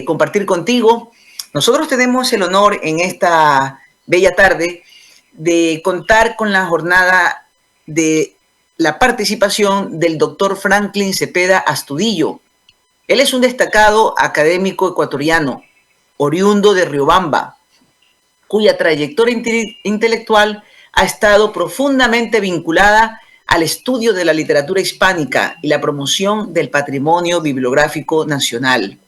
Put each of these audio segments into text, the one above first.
compartir contigo. Nosotros tenemos el honor en esta bella tarde de contar con la jornada de la participación del doctor Franklin Cepeda Astudillo. Él es un destacado académico ecuatoriano, oriundo de Riobamba, cuya trayectoria intelectual ha estado profundamente vinculada al estudio de la literatura hispánica y la promoción del patrimonio bibliográfico nacional.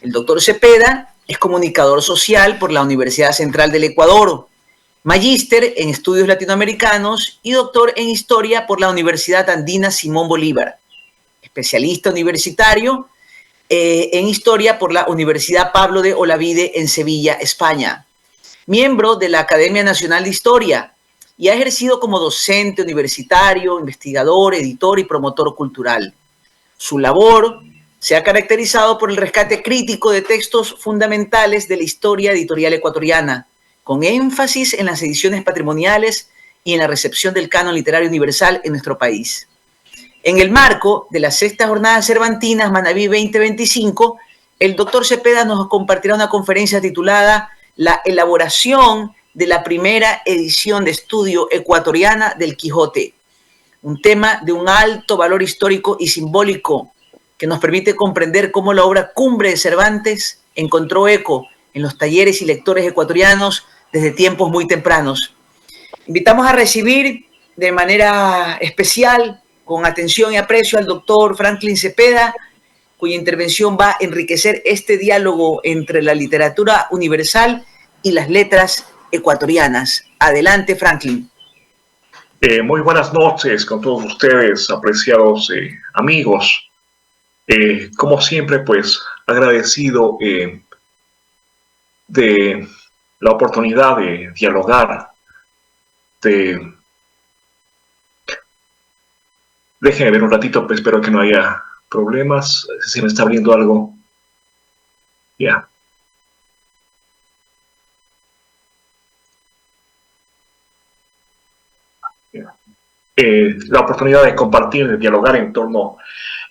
El doctor Cepeda es comunicador social por la Universidad Central del Ecuador, magíster en estudios latinoamericanos y doctor en historia por la Universidad Andina Simón Bolívar, especialista universitario en historia por la Universidad Pablo de Olavide en Sevilla, España, miembro de la Academia Nacional de Historia y ha ejercido como docente universitario, investigador, editor y promotor cultural. Su labor se ha caracterizado por el rescate crítico de textos fundamentales de la historia editorial ecuatoriana, con énfasis en las ediciones patrimoniales y en la recepción del canon literario universal en nuestro país. En el marco de las sextas jornadas cervantinas Manabí 2025, el doctor Cepeda nos compartirá una conferencia titulada La elaboración de la primera edición de estudio ecuatoriana del Quijote, un tema de un alto valor histórico y simbólico que nos permite comprender cómo la obra cumbre de Cervantes encontró eco en los talleres y lectores ecuatorianos desde tiempos muy tempranos. Invitamos a recibir de manera especial, con atención y aprecio, al doctor Franklin Cepeda, cuya intervención va a enriquecer este diálogo entre la literatura universal y las letras ecuatorianas. Adelante, Franklin. Muy buenas noches con todos ustedes, apreciados amigos. Como siempre, pues agradecido de la oportunidad de dialogar, Déjenme ver un ratito, pues espero que no haya problemas. Si me está abriendo algo. Ya. La oportunidad de compartir, de dialogar en torno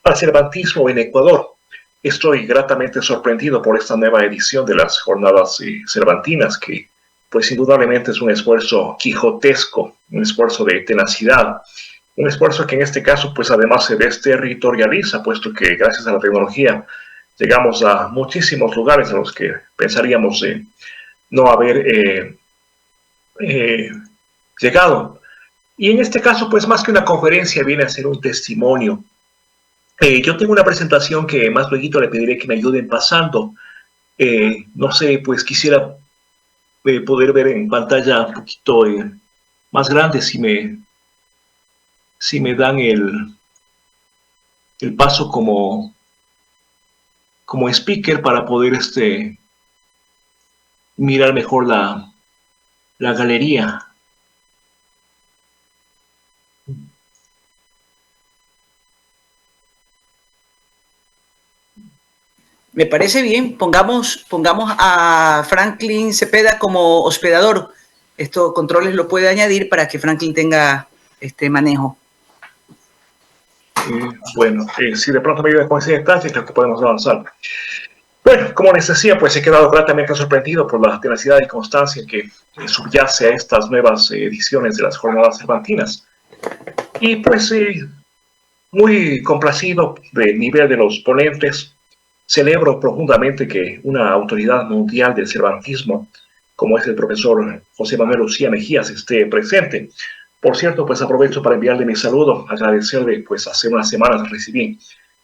al cervantismo en Ecuador. Estoy gratamente sorprendido por esta nueva edición de las jornadas cervantinas, que pues indudablemente es un esfuerzo quijotesco, un esfuerzo de tenacidad, un esfuerzo que en este caso pues además se desterritorializa, puesto que gracias a la tecnología llegamos a muchísimos lugares a los que pensaríamos no haber llegado. Y en este caso, pues más que una conferencia, viene a ser un testimonio. Yo tengo una presentación que más luego le pediré que me ayuden pasando. No sé, pues quisiera poder ver en pantalla un poquito más grande si me dan el paso como speaker para poder mirar mejor la galería. Me parece bien, pongamos a Franklin Cepeda como hospedador. Estos controles lo puede añadir para que Franklin tenga este manejo. Bueno, si de pronto me ayuda con ese detalle, creo que podemos avanzar. Bueno, como les decía, pues he quedado gratamente sorprendido por la tenacidad y constancia que subyace a estas nuevas ediciones de las jornadas cervantinas. Y pues muy complacido del nivel de los ponentes. Celebro profundamente que una autoridad mundial del cervantismo, como es el profesor José Manuel Lucía Mejías, esté presente. Por cierto, pues aprovecho para enviarle mi saludo, agradecerle, pues hace unas semanas recibí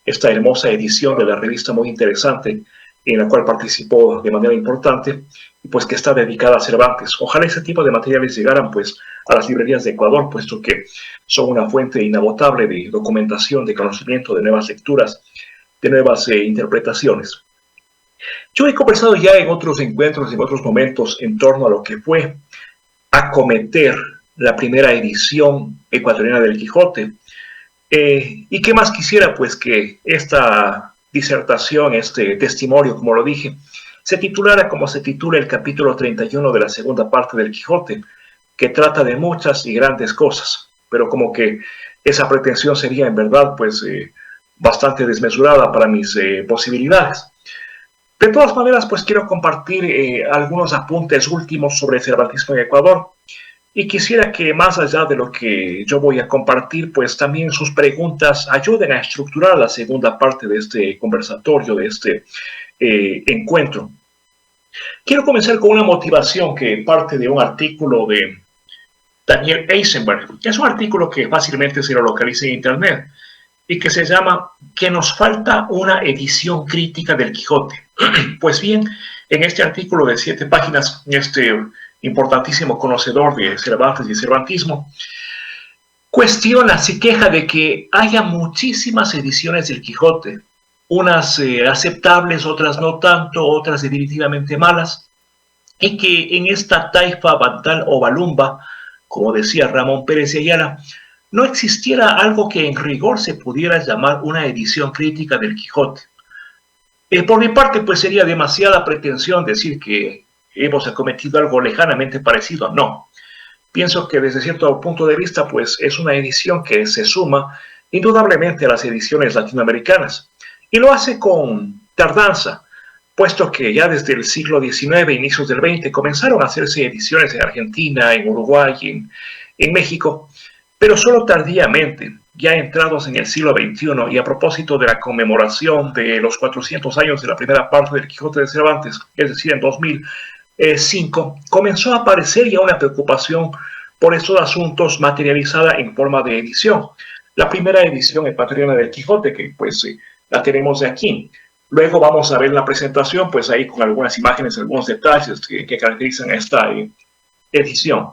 esta hermosa edición de la revista muy interesante, en la cual participó de manera importante, y pues que está dedicada a Cervantes. Ojalá ese tipo de materiales llegaran pues a las librerías de Ecuador, puesto que son una fuente inagotable de documentación, de conocimiento, de nuevas lecturas, de nuevas interpretaciones. Yo he conversado ya en otros encuentros, en otros momentos, en torno a lo que fue acometer la primera edición ecuatoriana del Quijote. ¿Y qué más quisiera? Pues que esta disertación, este testimonio, como lo dije, se titulara como se titula el capítulo 31 de la segunda parte del Quijote, que trata de muchas y grandes cosas, pero como que esa pretensión sería en verdad pues bastante desmesurada para mis posibilidades. De todas maneras, pues quiero compartir algunos apuntes últimos sobre el cervantismo en Ecuador. Y quisiera que más allá de lo que yo voy a compartir, pues también sus preguntas ayuden a estructurar la segunda parte de este conversatorio, de este encuentro. Quiero comenzar con una motivación que parte de un artículo de Daniel Eisenberg. Es un artículo que fácilmente se lo localiza en Internet y que se llama "Que nos falta una edición crítica del Quijote". Pues bien, en este artículo de 7 páginas, este importantísimo conocedor de Cervantes y Cervantismo cuestiona, se queja de que haya muchísimas ediciones del Quijote, unas aceptables, otras no tanto, otras definitivamente malas, y que en esta taifa bantal o balumba, como decía Ramón Pérez de Ayala, no existiera algo que en rigor se pudiera llamar una edición crítica del Quijote. Por mi parte, pues sería demasiada pretensión decir que hemos acometido algo lejanamente parecido. No. Pienso que desde cierto punto de vista, pues es una edición que se suma indudablemente a las ediciones latinoamericanas. Y lo hace con tardanza, puesto que ya desde el siglo XIX, inicios del XX, comenzaron a hacerse ediciones en Argentina, en Uruguay, en México, pero solo tardíamente, ya entrados en el siglo XXI, y a propósito de la conmemoración de los 400 años de la primera parte del Quijote de Cervantes, es decir, en 2005, comenzó a aparecer ya una preocupación por estos asuntos materializada en forma de edición. La primera edición en Patreon del Quijote, que pues la tenemos de aquí. Luego vamos a ver la presentación, pues ahí con algunas imágenes, algunos detalles que caracterizan esta edición.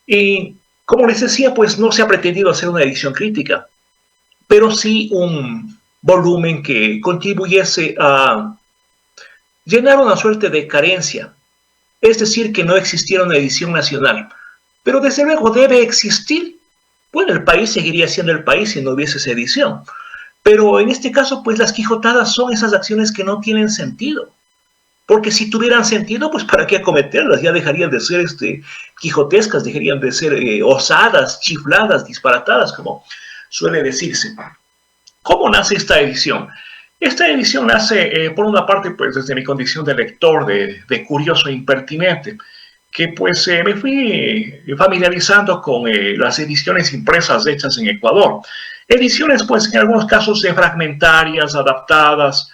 Y como les decía, pues no se ha pretendido hacer una edición crítica, pero sí un volumen que contribuyese a llenar una suerte de carencia. Es decir, que no existiera una edición nacional. Pero desde luego debe existir. Bueno, el país seguiría siendo el país si no hubiese esa edición. Pero en este caso, pues las quijotadas son esas acciones que no tienen sentido. Porque si tuvieran sentido, pues ¿para qué acometerlas? Ya dejarían de ser quijotescas, dejarían de ser osadas, chifladas, disparatadas, como suele decirse. ¿Cómo nace esta edición? Esta edición nace, por una parte, pues desde mi condición de lector, de curioso e impertinente, que pues me fui familiarizando con las ediciones impresas hechas en Ecuador. Ediciones, pues en algunos casos fragmentarias, adaptadas,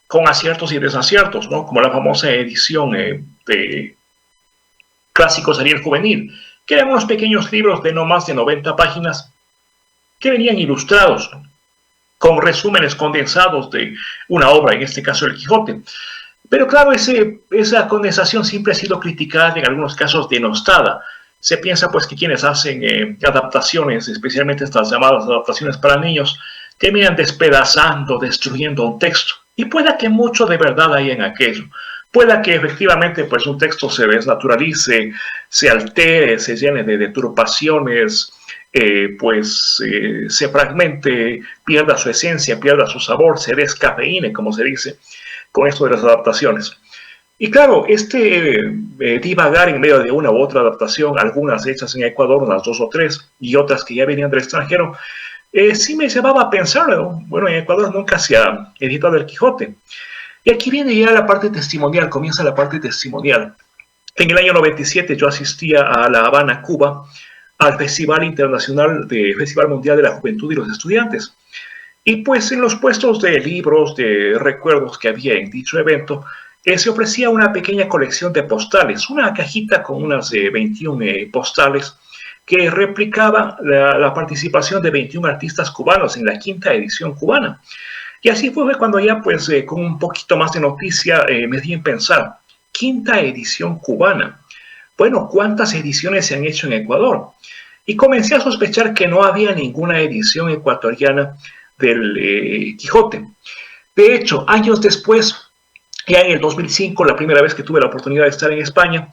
con aciertos y desaciertos, ¿no? Como la famosa edición de Clásicos Ariel Juvenil, que eran unos pequeños libros de no más de 90 páginas que venían ilustrados, ¿no?, con resúmenes condensados de una obra, en este caso El Quijote. Pero claro, esa condensación siempre ha sido criticada, en algunos casos denostada. Se piensa pues que quienes hacen adaptaciones, especialmente estas llamadas adaptaciones para niños, terminan despedazando, destruyendo un texto. Y pueda que mucho de verdad hay en aquello. Pueda que efectivamente pues un texto se desnaturalice, se altere, se llene de deturpaciones, se fragmente, pierda su esencia, pierda su sabor, se descafeíne, como se dice, con esto de las adaptaciones. Y claro, divagar en medio de una u otra adaptación, algunas hechas en Ecuador, unas 2 o 3, y otras que ya venían del extranjero, sí me llevaba a pensar, ¿no? Bueno, en Ecuador nunca se ha editado El Quijote. Y aquí viene ya la parte testimonial, comienza la parte testimonial. En el año 97 yo asistía a La Habana, Cuba, al Festival Mundial de la Juventud y los Estudiantes. Y pues en los puestos de libros, de recuerdos que había en dicho evento, se ofrecía una pequeña colección de postales, una cajita con unas 21 postales que replicaba la participación de 21 artistas cubanos en la 5ª edición cubana. Y así fue cuando ya, pues, con un poquito más de noticia, me di en pensar, 5ª edición cubana. Bueno, ¿cuántas ediciones se han hecho en Ecuador? Y comencé a sospechar que no había ninguna edición ecuatoriana del Quijote. De hecho, años después, ya en el 2005, la primera vez que tuve la oportunidad de estar en España,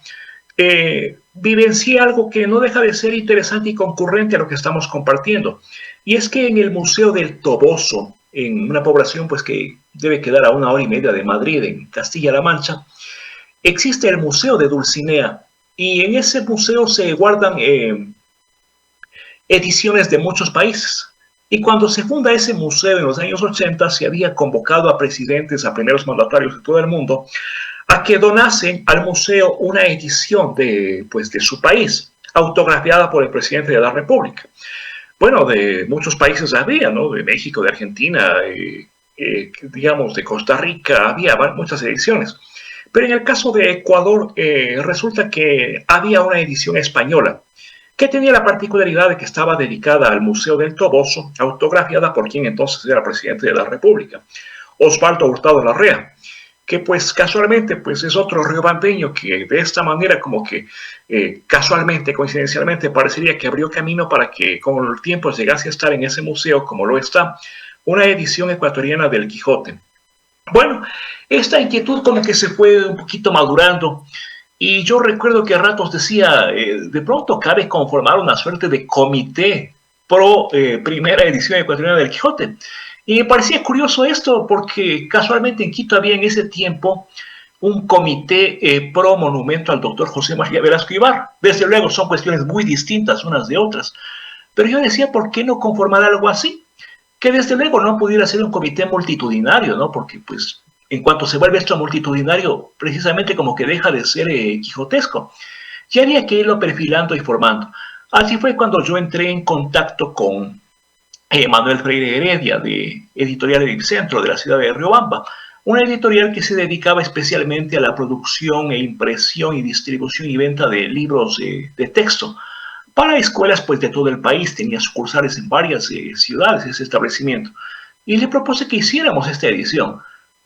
vivencié algo que no deja de ser interesante y concurrente a lo que estamos compartiendo. Y es que en el Museo del Toboso, en una población pues que debe quedar a 1 hora y media de Madrid, en Castilla-La Mancha, existe el Museo de Dulcinea. Y en ese museo se guardan ediciones de muchos países. Y cuando se funda ese museo en los años 80, se había convocado a presidentes, a primeros mandatarios de todo el mundo, a que donasen al museo una edición pues, de su país, autografiada por el presidente de la República. Bueno, de muchos países había, ¿no? De México, de Argentina, digamos, de Costa Rica, había muchas ediciones. Pero en el caso de Ecuador, resulta que había una edición española que tenía la particularidad de que estaba dedicada al Museo del Toboso, autografiada por quien entonces era presidente de la República, Osvaldo Hurtado Larrea, que pues casualmente pues es otro riobambeño que de esta manera como que casualmente, coincidencialmente, parecería que abrió camino para que con el tiempo llegase a estar en ese museo, como lo está, una edición ecuatoriana del Quijote. Bueno, esta inquietud como que se fue un poquito madurando, y yo recuerdo que a ratos decía, de pronto cabe conformar una suerte de comité pro primera edición ecuatoriana del Quijote. Y me parecía curioso esto porque casualmente en Quito había en ese tiempo un comité pro monumento al doctor José María Velasco Ibarra. Desde luego son cuestiones muy distintas unas de otras. Pero yo decía, ¿por qué no conformar algo así? Que desde luego no pudiera ser un comité multitudinario, ¿no? Porque pues en cuanto se vuelve esto multitudinario, precisamente como que deja de ser quijotesco. Y había que irlo perfilando y formando. Así fue cuando yo entré en contacto con Manuel Freire Heredia, de Editorial Edicentro, de la ciudad de Riobamba, una editorial que se dedicaba especialmente a la producción e impresión y distribución y venta de libros de texto para escuelas pues, de todo el país. Tenía sucursales en varias ciudades ese establecimiento. Y le propuse que hiciéramos esta edición.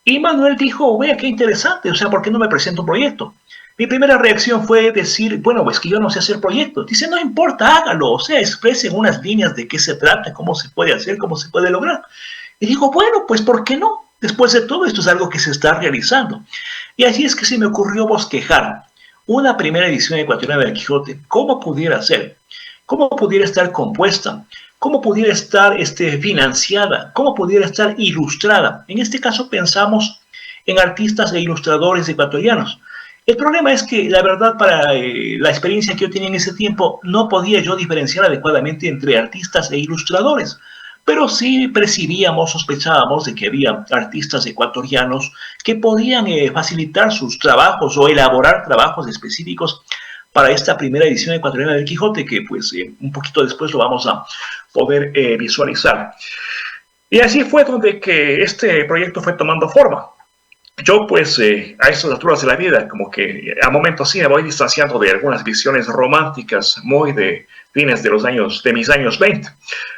Y Manuel dijo, vea, qué interesante, o sea, ¿por qué no me presento un proyecto? Mi primera reacción fue decir, bueno, es que yo no sé hacer proyectos. Dice, no importa, hágalo, o sea, expresen unas líneas de qué se trata, cómo se puede hacer, cómo se puede lograr. Y digo, bueno, pues, ¿por qué no? Después de todo, esto es algo que se está realizando. Y así es que se me ocurrió bosquejar una primera edición ecuatoriana del Quijote. ¿Cómo pudiera ser? ¿Cómo pudiera estar compuesta? ¿Cómo pudiera estar financiada? ¿Cómo pudiera estar ilustrada? En este caso pensamos en artistas e ilustradores ecuatorianos. El problema es que, la verdad, para la experiencia que yo tenía en ese tiempo, no podía yo diferenciar adecuadamente entre artistas e ilustradores. Pero sí percibíamos, sospechábamos de que había artistas ecuatorianos que podían facilitar sus trabajos o elaborar trabajos específicos para esta primera edición ecuatoriana del Quijote, que pues un poquito después lo vamos a poder visualizar. Y así fue donde que este proyecto fue tomando forma. Yo pues a estas alturas de la vida como que a momentos sí me voy distanciando de algunas visiones románticas muy de fines de mis años 20.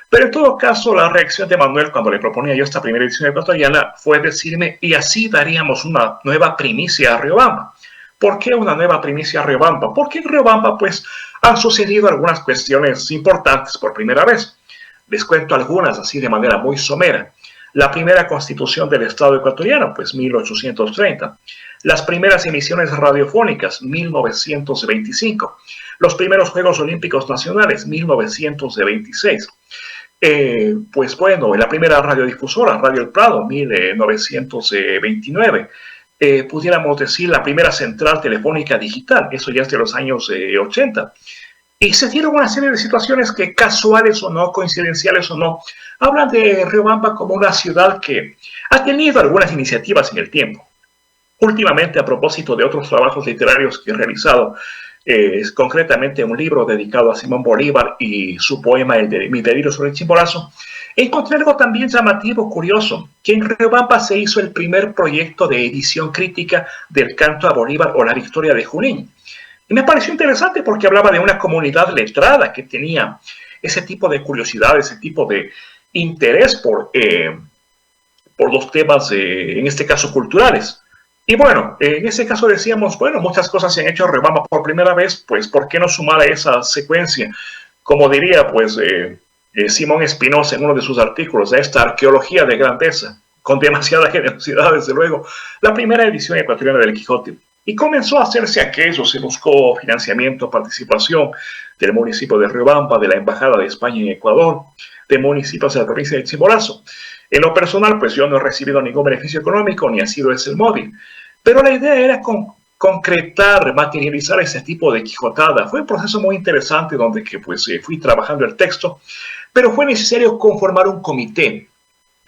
Pero en todo caso la reacción de Manuel cuando le proponía yo esta primera edición ecuatoriana fue decirme, y así daríamos una nueva primicia a Riobamba. ¿Por qué una nueva primicia a Riobamba? Porque en Riobamba pues han sucedido algunas cuestiones importantes por primera vez. Les cuento algunas así de manera muy somera. La primera constitución del Estado ecuatoriano, pues 1830. Las primeras emisiones radiofónicas, 1925. Los primeros Juegos Olímpicos Nacionales, 1926. Pues bueno, la primera radiodifusora, Radio El Prado, 1929. Pudiéramos decir la primera central telefónica digital, eso ya es de los años 80. Y se dieron una serie de situaciones que, casuales o no, coincidenciales o no, hablan de Riobamba como una ciudad que ha tenido algunas iniciativas en el tiempo. Últimamente, a propósito de otros trabajos literarios que he realizado, concretamente un libro dedicado a Simón Bolívar y su poema El de mi delirio sobre el Chimborazo, encontré algo también llamativo, curioso, que en Riobamba se hizo el primer proyecto de edición crítica del Canto a Bolívar o la Victoria de Junín. Y me pareció interesante porque hablaba de una comunidad letrada que tenía ese tipo de curiosidad, ese tipo de interés por los temas, en este caso, culturales. Y bueno, en ese caso decíamos, bueno, muchas cosas se han hecho en Riobamba por primera vez, pues ¿por qué no sumar a esa secuencia? Como diría, pues, Simón Espinosa en uno de sus artículos, a esta arqueología de grandeza, con demasiada generosidad, desde luego, la primera edición ecuatoriana del Quijote. Y comenzó a hacerse aquello, se buscó financiamiento, participación del municipio de Riobamba, de la Embajada de España en Ecuador, de municipios de la provincia de Chimborazo. En lo personal, pues yo no he recibido ningún beneficio económico, ni ha sido ese el móvil. Pero la idea era concretar, materializar ese tipo de quijotada. Fue un proceso muy interesante donde que, pues, fui trabajando el texto. pero fue necesario conformar un comité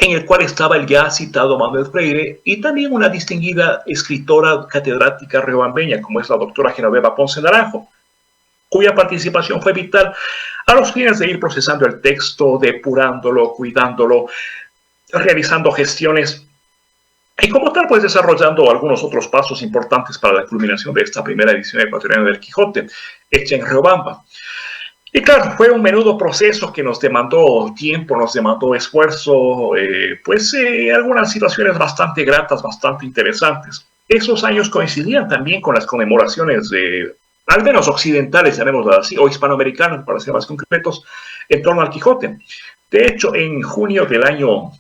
en el cual estaba el ya citado Manuel Freire y también una distinguida escritora catedrática riobambeña, como es la doctora Genoveva Ponce Naranjo, cuya participación fue vital a los fines de ir procesando el texto, depurándolo, cuidándolo, realizando gestiones y como tal, pues desarrollando algunos otros pasos importantes para la culminación de esta primera edición ecuatoriana del Quijote, hecha en Riobamba. Y claro, fue un menudo proceso que nos demandó tiempo, nos demandó esfuerzo, algunas situaciones bastante gratas, bastante interesantes. Esos años coincidían también con las conmemoraciones de, al menos occidentales, llamémoslo así, o hispanoamericanas, para ser más concretos, en torno al Quijote. De hecho, en junio del año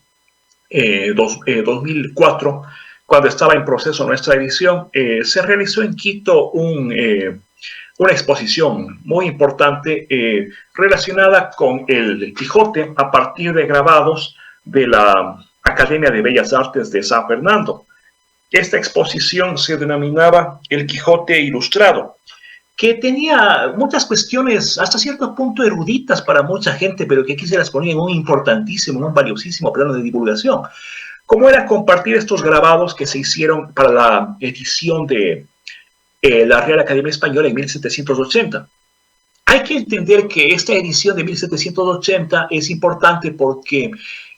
2004, cuando estaba en proceso nuestra edición, se realizó en Quito una exposición muy importante relacionada con el Quijote a partir de grabados de la Academia de Bellas Artes de San Fernando. Esta exposición se denominaba El Quijote Ilustrado, que tenía muchas cuestiones hasta cierto punto eruditas para mucha gente, pero que aquí se las ponía en un importantísimo, un valiosísimo plano de divulgación, como era compartir estos grabados que se hicieron para la edición de la Real Academia Española en 1780. Hay que entender que esta edición de 1780 es importante porque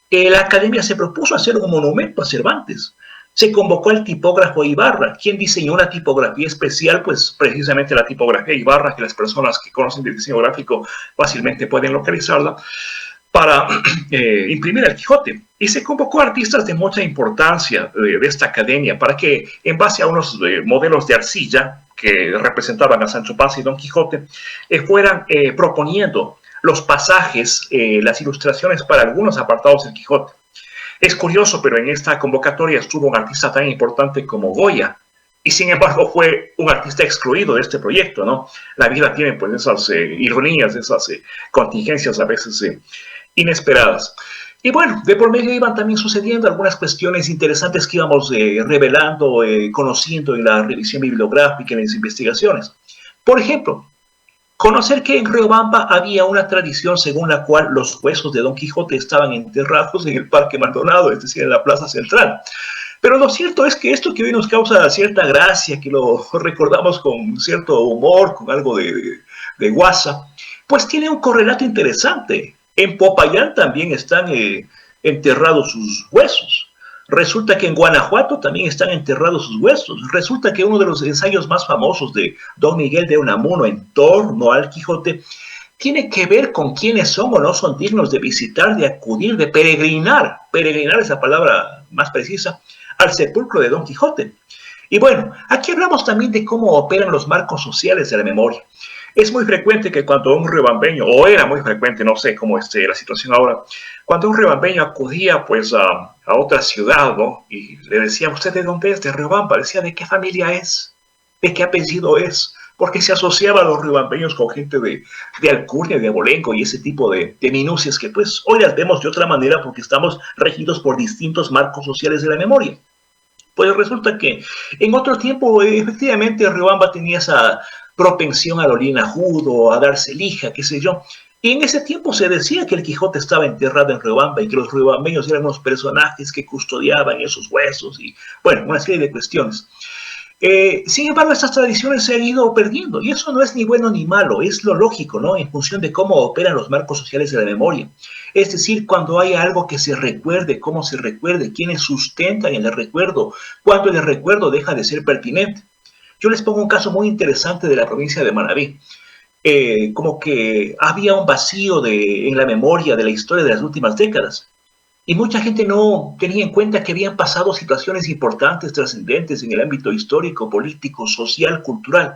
la Academia se propuso hacer un monumento a Cervantes. Se convocó al tipógrafo Ibarra, quien diseñó una tipografía especial, pues precisamente la tipografía Ibarra, que las personas que conocen de diseño gráfico fácilmente pueden localizarla, para imprimir el Quijote. Y se convocó a artistas de mucha importancia de esta academia para que, en base a unos modelos de arcilla que representaban a Sancho Panza y Don Quijote, fueran proponiendo los pasajes, las ilustraciones para algunos apartados del Quijote. Es curioso, pero en esta convocatoria estuvo un artista tan importante como Goya, y sin embargo fue un artista excluido de este proyecto, ¿no? La vida tiene pues esas ironías, esas contingencias a veces inesperadas. Y bueno, de por medio iban también sucediendo algunas cuestiones interesantes que íbamos revelando, conociendo en la revisión bibliográfica, en las investigaciones. Por ejemplo, conocer que en Riobamba había una tradición según la cual los huesos de Don Quijote estaban enterrados en el Parque Maldonado, es decir, en la Plaza Central. Pero lo cierto es que esto que hoy nos causa cierta gracia, que lo recordamos con cierto humor, con algo de guasa, pues tiene un correlato interesante. En Popayán también están enterrados sus huesos. Resulta que en Guanajuato también están enterrados sus huesos. Resulta que uno de los ensayos más famosos de Don Miguel de Unamuno en torno al Quijote tiene que ver con quiénes son o no son dignos de visitar, de acudir, de peregrinar. Peregrinar es la palabra más precisa, al sepulcro de Don Quijote. Y bueno, aquí hablamos también de cómo operan los marcos sociales de la memoria. Es muy frecuente que cuando un riobambeño, o era muy frecuente, no sé cómo es la situación ahora, cuando un riobambeño acudía pues a otra ciudad, ¿no? Y le decía, ¿usted de dónde es? De Riobamba. Decía, ¿de qué familia es? ¿De qué apellido es? Porque se asociaba a los riobambeños con gente de alcurnia, de abolengo y ese tipo de minucias que pues hoy las vemos de otra manera porque estamos regidos por distintos marcos sociales de la memoria. Pues resulta que en otro tiempo efectivamente Riobamba tenía esa propensión al olinajudo, a darse lija, qué sé yo. Y en ese tiempo se decía que el Quijote estaba enterrado en Riobamba y que los riobambeños eran unos personajes que custodiaban esos huesos y, bueno, una serie de cuestiones. Sin embargo, estas tradiciones se han ido perdiendo y eso no es ni bueno ni malo, es lo lógico, ¿no? En función de cómo operan los marcos sociales de la memoria. Es decir, cuando hay algo que se recuerde, cómo se recuerde, quiénes sustentan el recuerdo, cuando el recuerdo deja de ser pertinente. Yo les pongo un caso muy interesante de la provincia de Manabí. Como que había un vacío en la memoria de la historia de las últimas décadas. Y mucha gente no tenía en cuenta que habían pasado situaciones importantes, trascendentes en el ámbito histórico, político, social, cultural.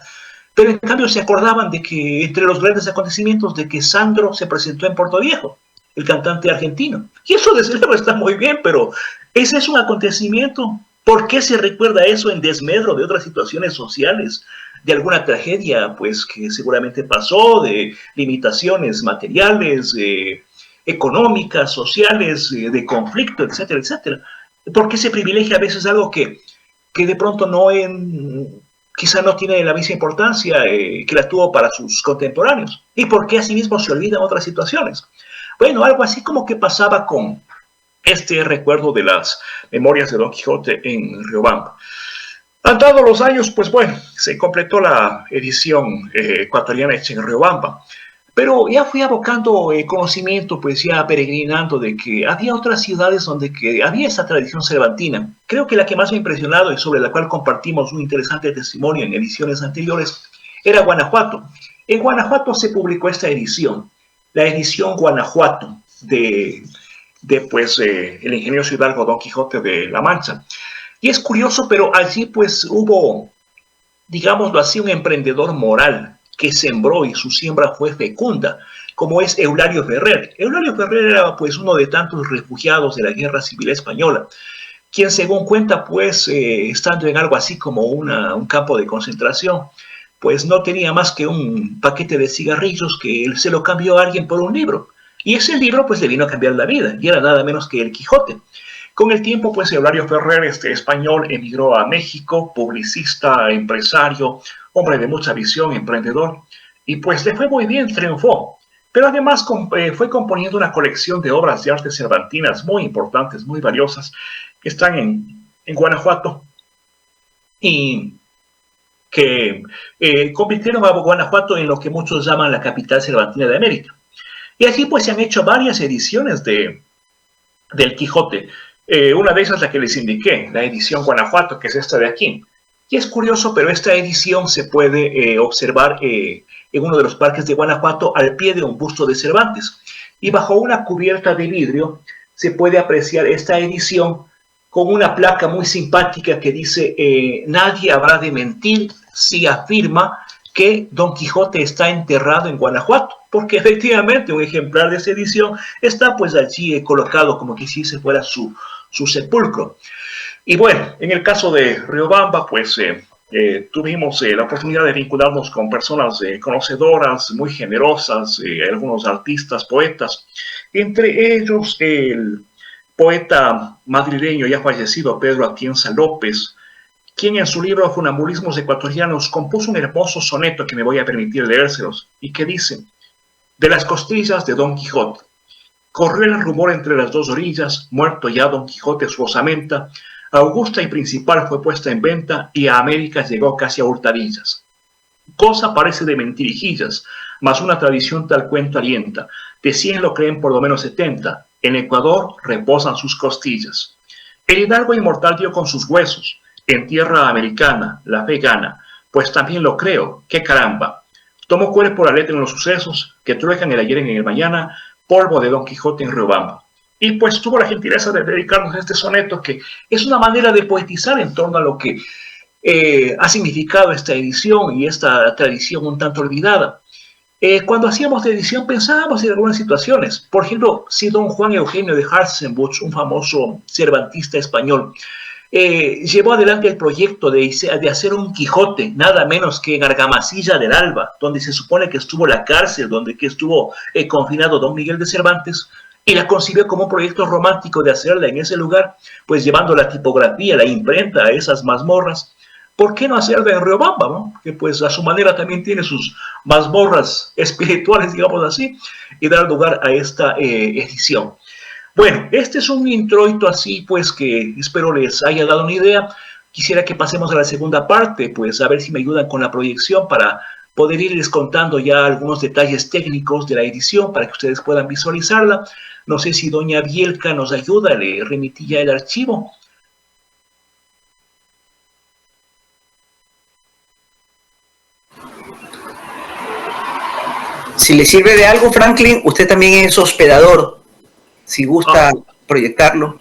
Pero en cambio se acordaban de que entre los grandes acontecimientos de que Sandro se presentó en Puerto Viejo, el cantante argentino. Y eso desde luego está muy bien, pero ese es un acontecimiento. ¿Por qué se recuerda eso en desmedro de otras situaciones sociales? De alguna tragedia, pues, que seguramente pasó, de limitaciones materiales, económicas, sociales, de conflicto, etcétera, etcétera. ¿Por qué se privilegia a veces algo que de pronto quizá no tiene la misma importancia que la tuvo para sus contemporáneos? ¿Y por qué asimismo se olvidan otras situaciones? Bueno, algo así como que pasaba con este recuerdo de las memorias de Don Quijote en Riobamba. Han dado los años, pues bueno, se completó la edición ecuatoriana hecha en Riobamba. Pero ya fui abocando conocimiento, pues ya peregrinando de que había otras ciudades donde que había esa tradición cervantina. Creo que la que más me ha impresionado y sobre la cual compartimos un interesante testimonio en ediciones anteriores era Guanajuato. En Guanajuato se publicó esta edición, la edición Guanajuato de el ingenioso hidalgo Don Quijote de la Mancha. Y es curioso, pero allí pues hubo, digámoslo así, un emprendedor moral que sembró y su siembra fue fecunda, como es Eulario Ferrer. Eulario Ferrer era pues uno de tantos refugiados de la Guerra Civil Española, quien según cuenta pues estando en algo así como un campo de concentración, pues no tenía más que un paquete de cigarrillos que él se lo cambió a alguien por un libro. Y ese libro pues le vino a cambiar la vida, y era nada menos que El Quijote. Con el tiempo, pues, Eulario Ferrer, este español, emigró a México, publicista, empresario, hombre de mucha visión, emprendedor, y pues le fue muy bien, triunfó. Pero además fue componiendo una colección de obras de arte cervantinas muy importantes, muy valiosas, que están en Guanajuato y que convirtieron a Guanajuato en lo que muchos llaman la capital cervantina de América. Y aquí pues se han hecho varias ediciones del Quijote. Una de esas la que les indiqué, la edición Guanajuato, que es esta de aquí. Y es curioso, pero esta edición se puede observar en uno de los parques de Guanajuato al pie de un busto de Cervantes. Y bajo una cubierta de vidrio se puede apreciar esta edición con una placa muy simpática que dice nadie habrá de mentir si afirma que Don Quijote está enterrado en Guanajuato, porque efectivamente un ejemplar de esa edición está pues allí colocado como que si se fuera su sepulcro. Y bueno, en el caso de Riobamba, pues tuvimos la oportunidad de vincularnos con personas conocedoras, muy generosas, algunos artistas, poetas, entre ellos el poeta madrileño ya fallecido Pedro Atienza López, quien en su libro Funambulismos Ecuatorianos compuso un hermoso soneto que me voy a permitir leérselos, y que dice: de las costillas de Don Quijote, corrió el rumor entre las dos orillas, muerto ya Don Quijote su osamenta, augusta y principal fue puesta en venta, y a América llegó casi a hurtadillas. Cosa parece de mentirijillas, mas una tradición tal cuento alienta, de 100 lo creen por lo menos 70, en Ecuador reposan sus costillas. El hidalgo inmortal dio con sus huesos, en tierra americana la fe gana, pues también lo creo, qué caramba. Tomó cuerpo la letra en los sucesos, que truecan el ayer en el mañana, polvo de Don Quijote en Riobamba. Y pues tuvo la gentileza de dedicarnos a este soneto, que es una manera de poetizar en torno a lo que ha significado esta edición y esta tradición un tanto olvidada. Cuando hacíamos la edición pensábamos en algunas situaciones. Por ejemplo, si don Juan Eugenio de Hartzenbusch, un famoso cervantista español, llevó adelante el proyecto de hacer un Quijote, nada menos que en Argamasilla del Alba, donde se supone que estuvo la cárcel, donde que estuvo confinado don Miguel de Cervantes, y la concibió como un proyecto romántico de hacerla en ese lugar, pues llevando la tipografía, la imprenta a esas mazmorras. ¿Por qué no hacerla en Riobamba, no? Que pues a su manera también tiene sus mazmorras espirituales, digamos así, y dar lugar a esta edición. Bueno, este es un introito así, pues, que espero les haya dado una idea. Quisiera que pasemos a la segunda parte, pues, a ver si me ayudan con la proyección para poder irles contando ya algunos detalles técnicos de la edición para que ustedes puedan visualizarla. No sé si doña Bielka nos ayuda, le remití ya el archivo. Si le sirve de algo, Franklin, usted también es hospedador, si gusta proyectarlo.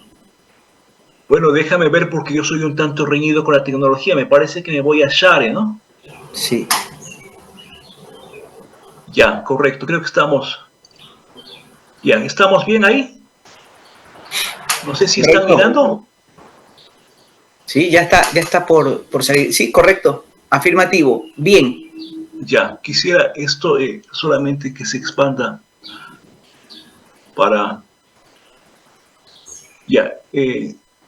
Bueno, déjame ver porque yo soy un tanto reñido con la tecnología. Me parece que me voy a Share, ¿no? Sí. Ya, correcto. Creo que estamos... Ya, ¿estamos bien ahí? No sé si están mirando. Sí, ya está por salir. Sí, correcto. Afirmativo. Bien. Ya, quisiera esto solamente que se expanda para... Ya,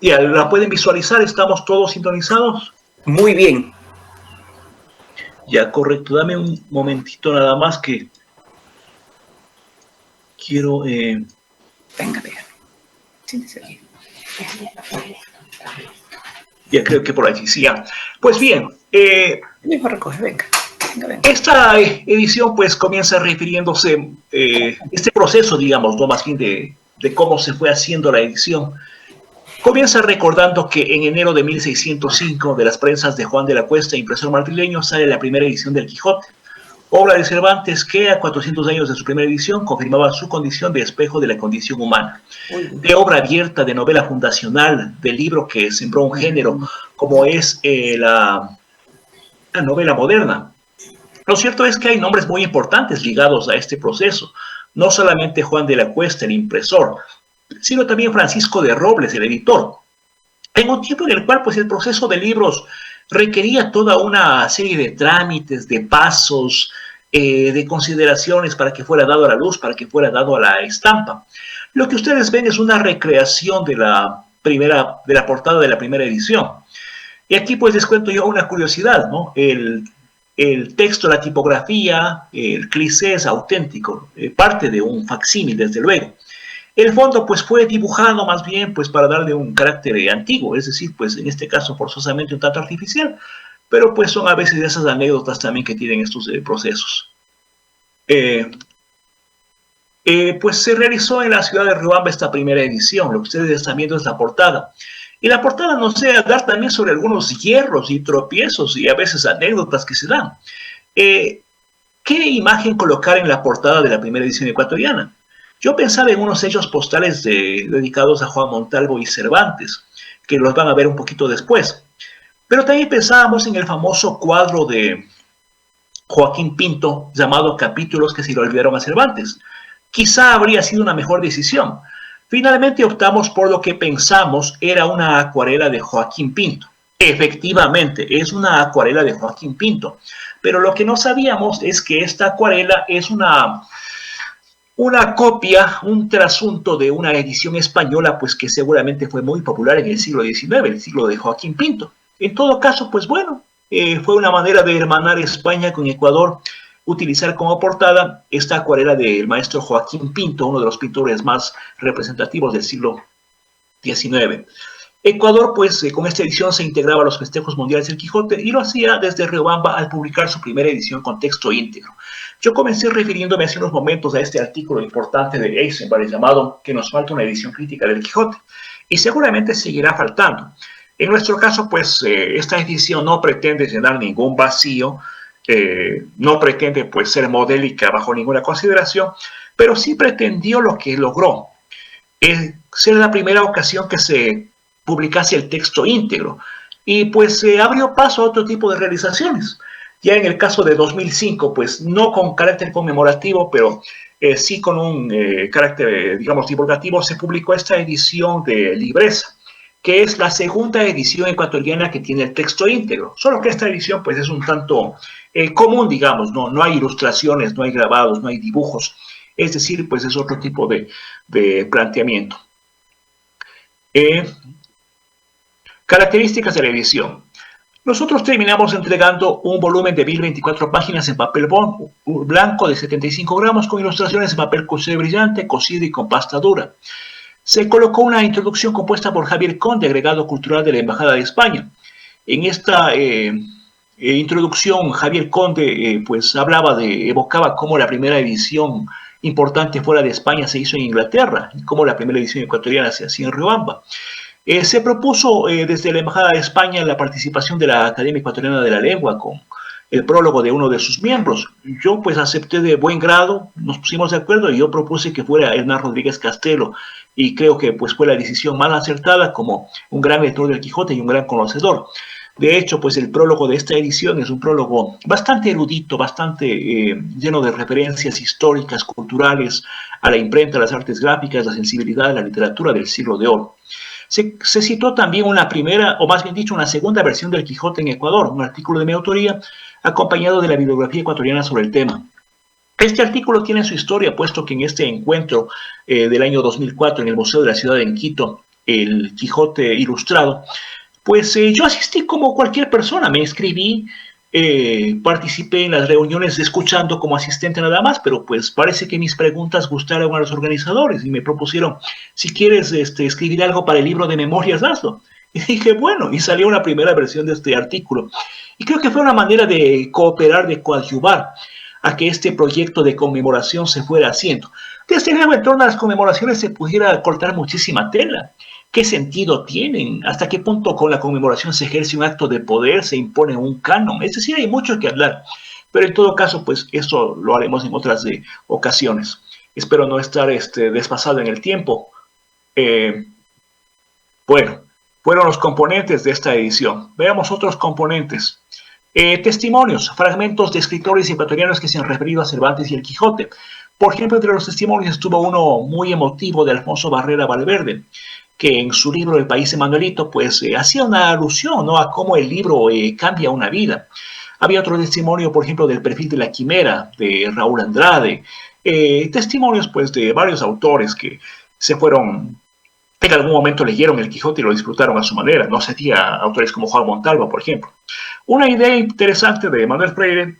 ya, ¿la pueden visualizar? ¿Estamos todos sintonizados? Muy bien. Ya, correcto. Dame un momentito nada más que... quiero... Venga, venga. Siéntese aquí. Ya creo que por allí sí, ya. Pues bien, Mejor recoge, venga. Venga. Esta edición pues comienza refiriéndose este proceso, digamos, no más bien de cómo se fue haciendo la edición. Comienza recordando que en enero de 1605 de las prensas de Juan de la Cuesta, impresor madrileño, sale la primera edición del Quijote, obra de Cervantes que a 400 años de su primera edición confirmaba su condición de espejo de la condición humana, de obra abierta, de novela fundacional, de libro que sembró un género como es la novela moderna. Lo cierto es que hay nombres muy importantes ligados a este proceso, no solamente Juan de la Cuesta, el impresor, sino también Francisco de Robles, el editor. En un tiempo en el cual pues, el proceso de libros requería toda una serie de trámites, de pasos, de consideraciones para que fuera dado a la luz, para que fuera dado a la estampa. Lo que ustedes ven es una recreación de la portada de la primera edición. Y aquí pues les cuento yo una curiosidad, ¿no? El texto, la tipografía, el cliché es auténtico, parte de un facsímil, desde luego. El fondo pues fue dibujado más bien pues para darle un carácter antiguo, es decir, pues en este caso forzosamente un tanto artificial, pero pues son a veces esas anécdotas también que tienen estos procesos. Pues se realizó en la ciudad de Riobamba esta primera edición, lo que ustedes están viendo es la portada. Y la portada nos debe hablar también sobre algunos hierros y tropiezos y a veces anécdotas que se dan. ¿Qué imagen colocar en la portada de la primera edición ecuatoriana? Yo pensaba en unos hechos postales dedicados a Juan Montalvo y Cervantes, que los van a ver un poquito después. Pero también pensábamos en el famoso cuadro de Joaquín Pinto llamado Capítulos que se le olvidaron a Cervantes. Quizá habría sido una mejor decisión. Finalmente optamos por lo que pensamos era una acuarela de Joaquín Pinto. Efectivamente, es una acuarela de Joaquín Pinto. Pero lo que no sabíamos es que esta acuarela es una copia, un trasunto de una edición española, pues que seguramente fue muy popular en el siglo XIX, el siglo de Joaquín Pinto. En todo caso, pues bueno, fue una manera de hermanar España con Ecuador, utilizar como portada esta acuarela del maestro Joaquín Pinto, uno de los pintores más representativos del siglo XIX. Ecuador, pues, con esta edición se integraba a los festejos mundiales del Quijote y lo hacía desde Riobamba al publicar su primera edición con texto íntegro. Yo comencé refiriéndome hace unos momentos a este artículo importante de Eisenberg llamado "Que nos falta una edición crítica del Quijote", y seguramente seguirá faltando. En nuestro caso, pues, esta edición no pretende llenar ningún vacío, no pretende pues ser modélica bajo ninguna consideración, pero sí pretendió lo que logró, ser la primera ocasión que se publicase el texto íntegro, y pues se abrió paso a otro tipo de realizaciones. Ya en el caso de 2005, pues no con carácter conmemorativo, pero sí con un carácter, digamos, divulgativo, se publicó esta edición de Libreza, que es la segunda edición ecuatoriana que tiene el texto íntegro, solo que esta edición pues es un tanto común, digamos, no hay ilustraciones, no hay grabados, no hay dibujos, es decir, pues es otro tipo de planteamiento. Características de la edición. Nosotros terminamos entregando un volumen de 1024 páginas en papel blanco de 75 gramos con ilustraciones en papel crucero brillante, cosido y con pasta dura. Se colocó una introducción compuesta por Javier Conde, agregado cultural de la Embajada de España. En esta introducción, Javier Conde pues evocaba cómo la primera edición importante fuera de España se hizo en Inglaterra y cómo la primera edición ecuatoriana se hacía en Riobamba. Se propuso desde la Embajada de España la participación de la Academia Ecuatoriana de la Lengua con el prólogo de uno de sus miembros. Yo pues acepté de buen grado, nos pusimos de acuerdo y yo propuse que fuera Hernán Rodríguez Castelo, y creo que pues fue la decisión más acertada como un gran lector del Quijote y un gran conocedor. De hecho, pues el prólogo de esta edición es un prólogo bastante erudito, bastante lleno de referencias históricas, culturales, a la imprenta, a las artes gráficas, la sensibilidad de la literatura del siglo de oro. Se citó también una primera, o más bien dicho, una segunda versión del Quijote en Ecuador, un artículo de mi autoría, acompañado de la bibliografía ecuatoriana sobre el tema. Este artículo tiene su historia, puesto que en este encuentro del año 2004 en el Museo de la Ciudad de Quito, el Quijote Ilustrado, pues yo asistí como cualquier persona, me inscribí, participé en las reuniones escuchando como asistente nada más, pero pues parece que mis preguntas gustaron a los organizadores y me propusieron, si quieres escribir algo para el libro de memorias, hazlo. Y dije, bueno, y salió una primera versión de este artículo. Y creo que fue una manera de cooperar, de coadyuvar a que este proyecto de conmemoración se fuera haciendo. Desde luego, en torno a las conmemoraciones se pudiera cortar muchísima tela. ¿Qué sentido tienen? ¿Hasta qué punto con la conmemoración se ejerce un acto de poder, se impone un canon? Es decir, hay mucho que hablar. Pero en todo caso, pues eso lo haremos en otras ocasiones. Espero no estar desfasado en el tiempo. Bueno, fueron los componentes de esta edición. Veamos otros componentes. Testimonios, fragmentos de escritores ecuatorianos que se han referido a Cervantes y el Quijote. Por ejemplo, entre los testimonios estuvo uno muy emotivo de Alfonso Barrera Valverde, que en su libro El País de Manuelito, pues hacía una alusión, ¿no?, a cómo el libro cambia una vida. Había otro testimonio, por ejemplo, del Perfil de la Quimera, de Raúl Andrade. Testimonios, pues, de varios autores que se fueron, en algún momento leyeron El Quijote y lo disfrutaron a su manera. No sería autores como Juan Montalvo, por ejemplo. Una idea interesante de Manuel Freire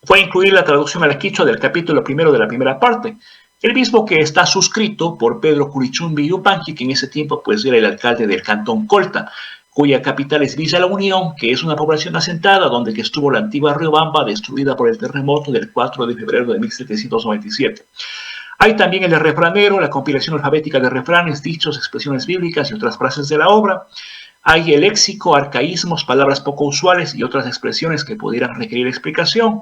fue incluir la traducción al quichua del capítulo primero de la primera parte, el mismo que está suscrito por Pedro Curichumbi Yupanqui, que en ese tiempo pues era el alcalde del cantón Colta, cuya capital es Villa La Unión, que es una población asentada donde que estuvo la antigua Riobamba, destruida por el terremoto del 4 de febrero de 1797. Hay también el refranero, la compilación alfabética de refranes, dichos, expresiones bíblicas y otras frases de la obra. Hay el léxico, arcaísmos, palabras poco usuales y otras expresiones que pudieran requerir explicación.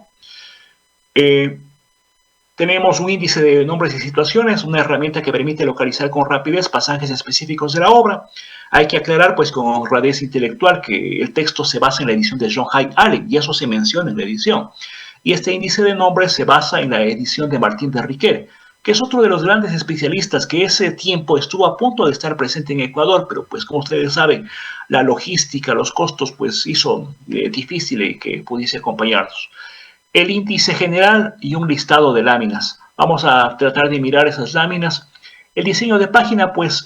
Tenemos un índice de nombres y situaciones, una herramienta que permite localizar con rapidez pasajes específicos de la obra. Hay que aclarar, pues, con honradez intelectual que el texto se basa en la edición de John Hyde Allen, y eso se menciona en la edición. Y este índice de nombres se basa en la edición de Martín de Riquer, que es otro de los grandes especialistas que ese tiempo estuvo a punto de estar presente en Ecuador, pero pues como ustedes saben, la logística, los costos, pues hizo difícil que pudiese acompañarnos. El índice general y un listado de láminas. Vamos a tratar de mirar esas láminas. El diseño de página, pues,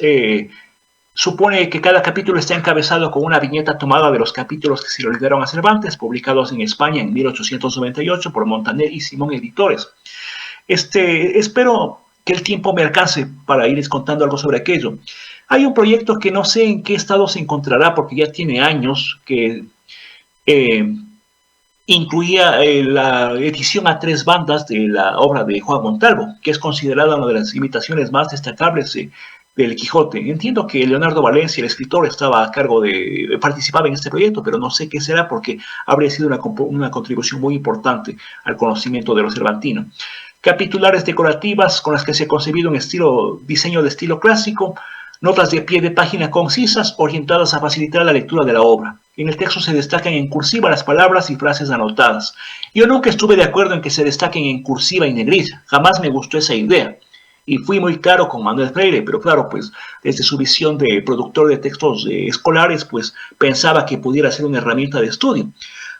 supone que cada capítulo está encabezado con una viñeta tomada de los capítulos que se le olvidaron a Cervantes, publicados en España en 1898 por Montaner y Simón Editores. Espero que el tiempo me alcance para irles contando algo sobre aquello. Hay un proyecto que no sé en qué estado se encontrará, porque ya tiene años, que incluía la edición a 3 bandas de la obra de Juan Montalvo, que es considerada una de las imitaciones más destacables del Quijote. Entiendo que Leonardo Valencia, el escritor, estaba a cargo participaba en este proyecto, pero no sé qué será porque habría sido una contribución muy importante al conocimiento de lo cervantino. Capitulares decorativas con las que se ha concebido un diseño de estilo clásico, notas de pie de página concisas orientadas a facilitar la lectura de la obra. En el texto se destacan en cursiva las palabras y frases anotadas. Yo nunca estuve de acuerdo en que se destaquen en cursiva y negrilla. Jamás me gustó esa idea. Y fui muy claro con Manuel Freire, pero claro, pues desde su visión de productor de textos escolares, pues pensaba que pudiera ser una herramienta de estudio.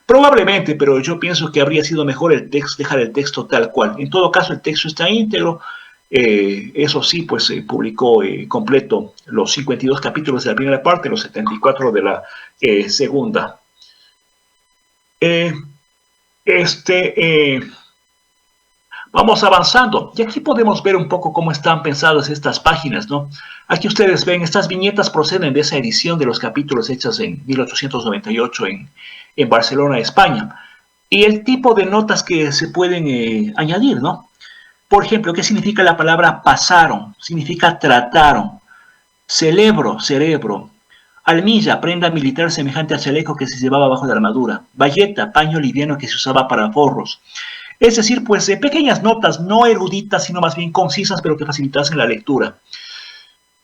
Probablemente, pero yo pienso que habría sido mejor dejar el texto tal cual. En todo caso, el texto está íntegro. Eso sí, pues se publicó completo los 52 capítulos de la primera parte, los 74 de la segunda. Vamos avanzando y aquí podemos ver un poco cómo están pensadas estas páginas, ¿no? Aquí ustedes ven, estas viñetas proceden de esa edición de los capítulos hechas en 1898 en Barcelona, España. Y el tipo de notas que se pueden añadir, ¿no? Por ejemplo, ¿qué significa la palabra pasaron? Significa trataron. Celebro, cerebro. Almilla, prenda militar semejante al chaleco que se llevaba bajo la armadura. Bayeta, paño liviano que se usaba para forros. Es decir, pues pequeñas notas, no eruditas, sino más bien concisas, pero que facilitasen la lectura.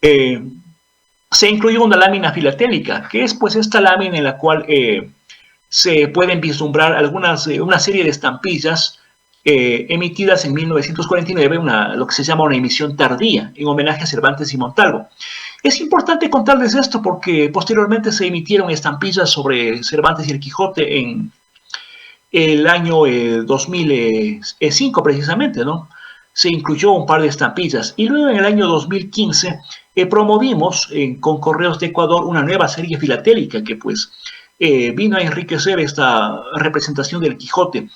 Se incluyó una lámina filatélica, que es pues esta lámina en la cual se pueden vislumbrar una serie de estampillas emitidas en 1949, lo que se llama una emisión tardía, en homenaje a Cervantes y Montalvo. Es importante contarles esto porque posteriormente se emitieron estampillas sobre Cervantes y el Quijote en el año 2005 precisamente, ¿no? Se incluyó un par de estampillas y luego en el año 2015 promovimos con Correos de Ecuador una nueva serie filatélica que pues vino a enriquecer esta representación del Quijote.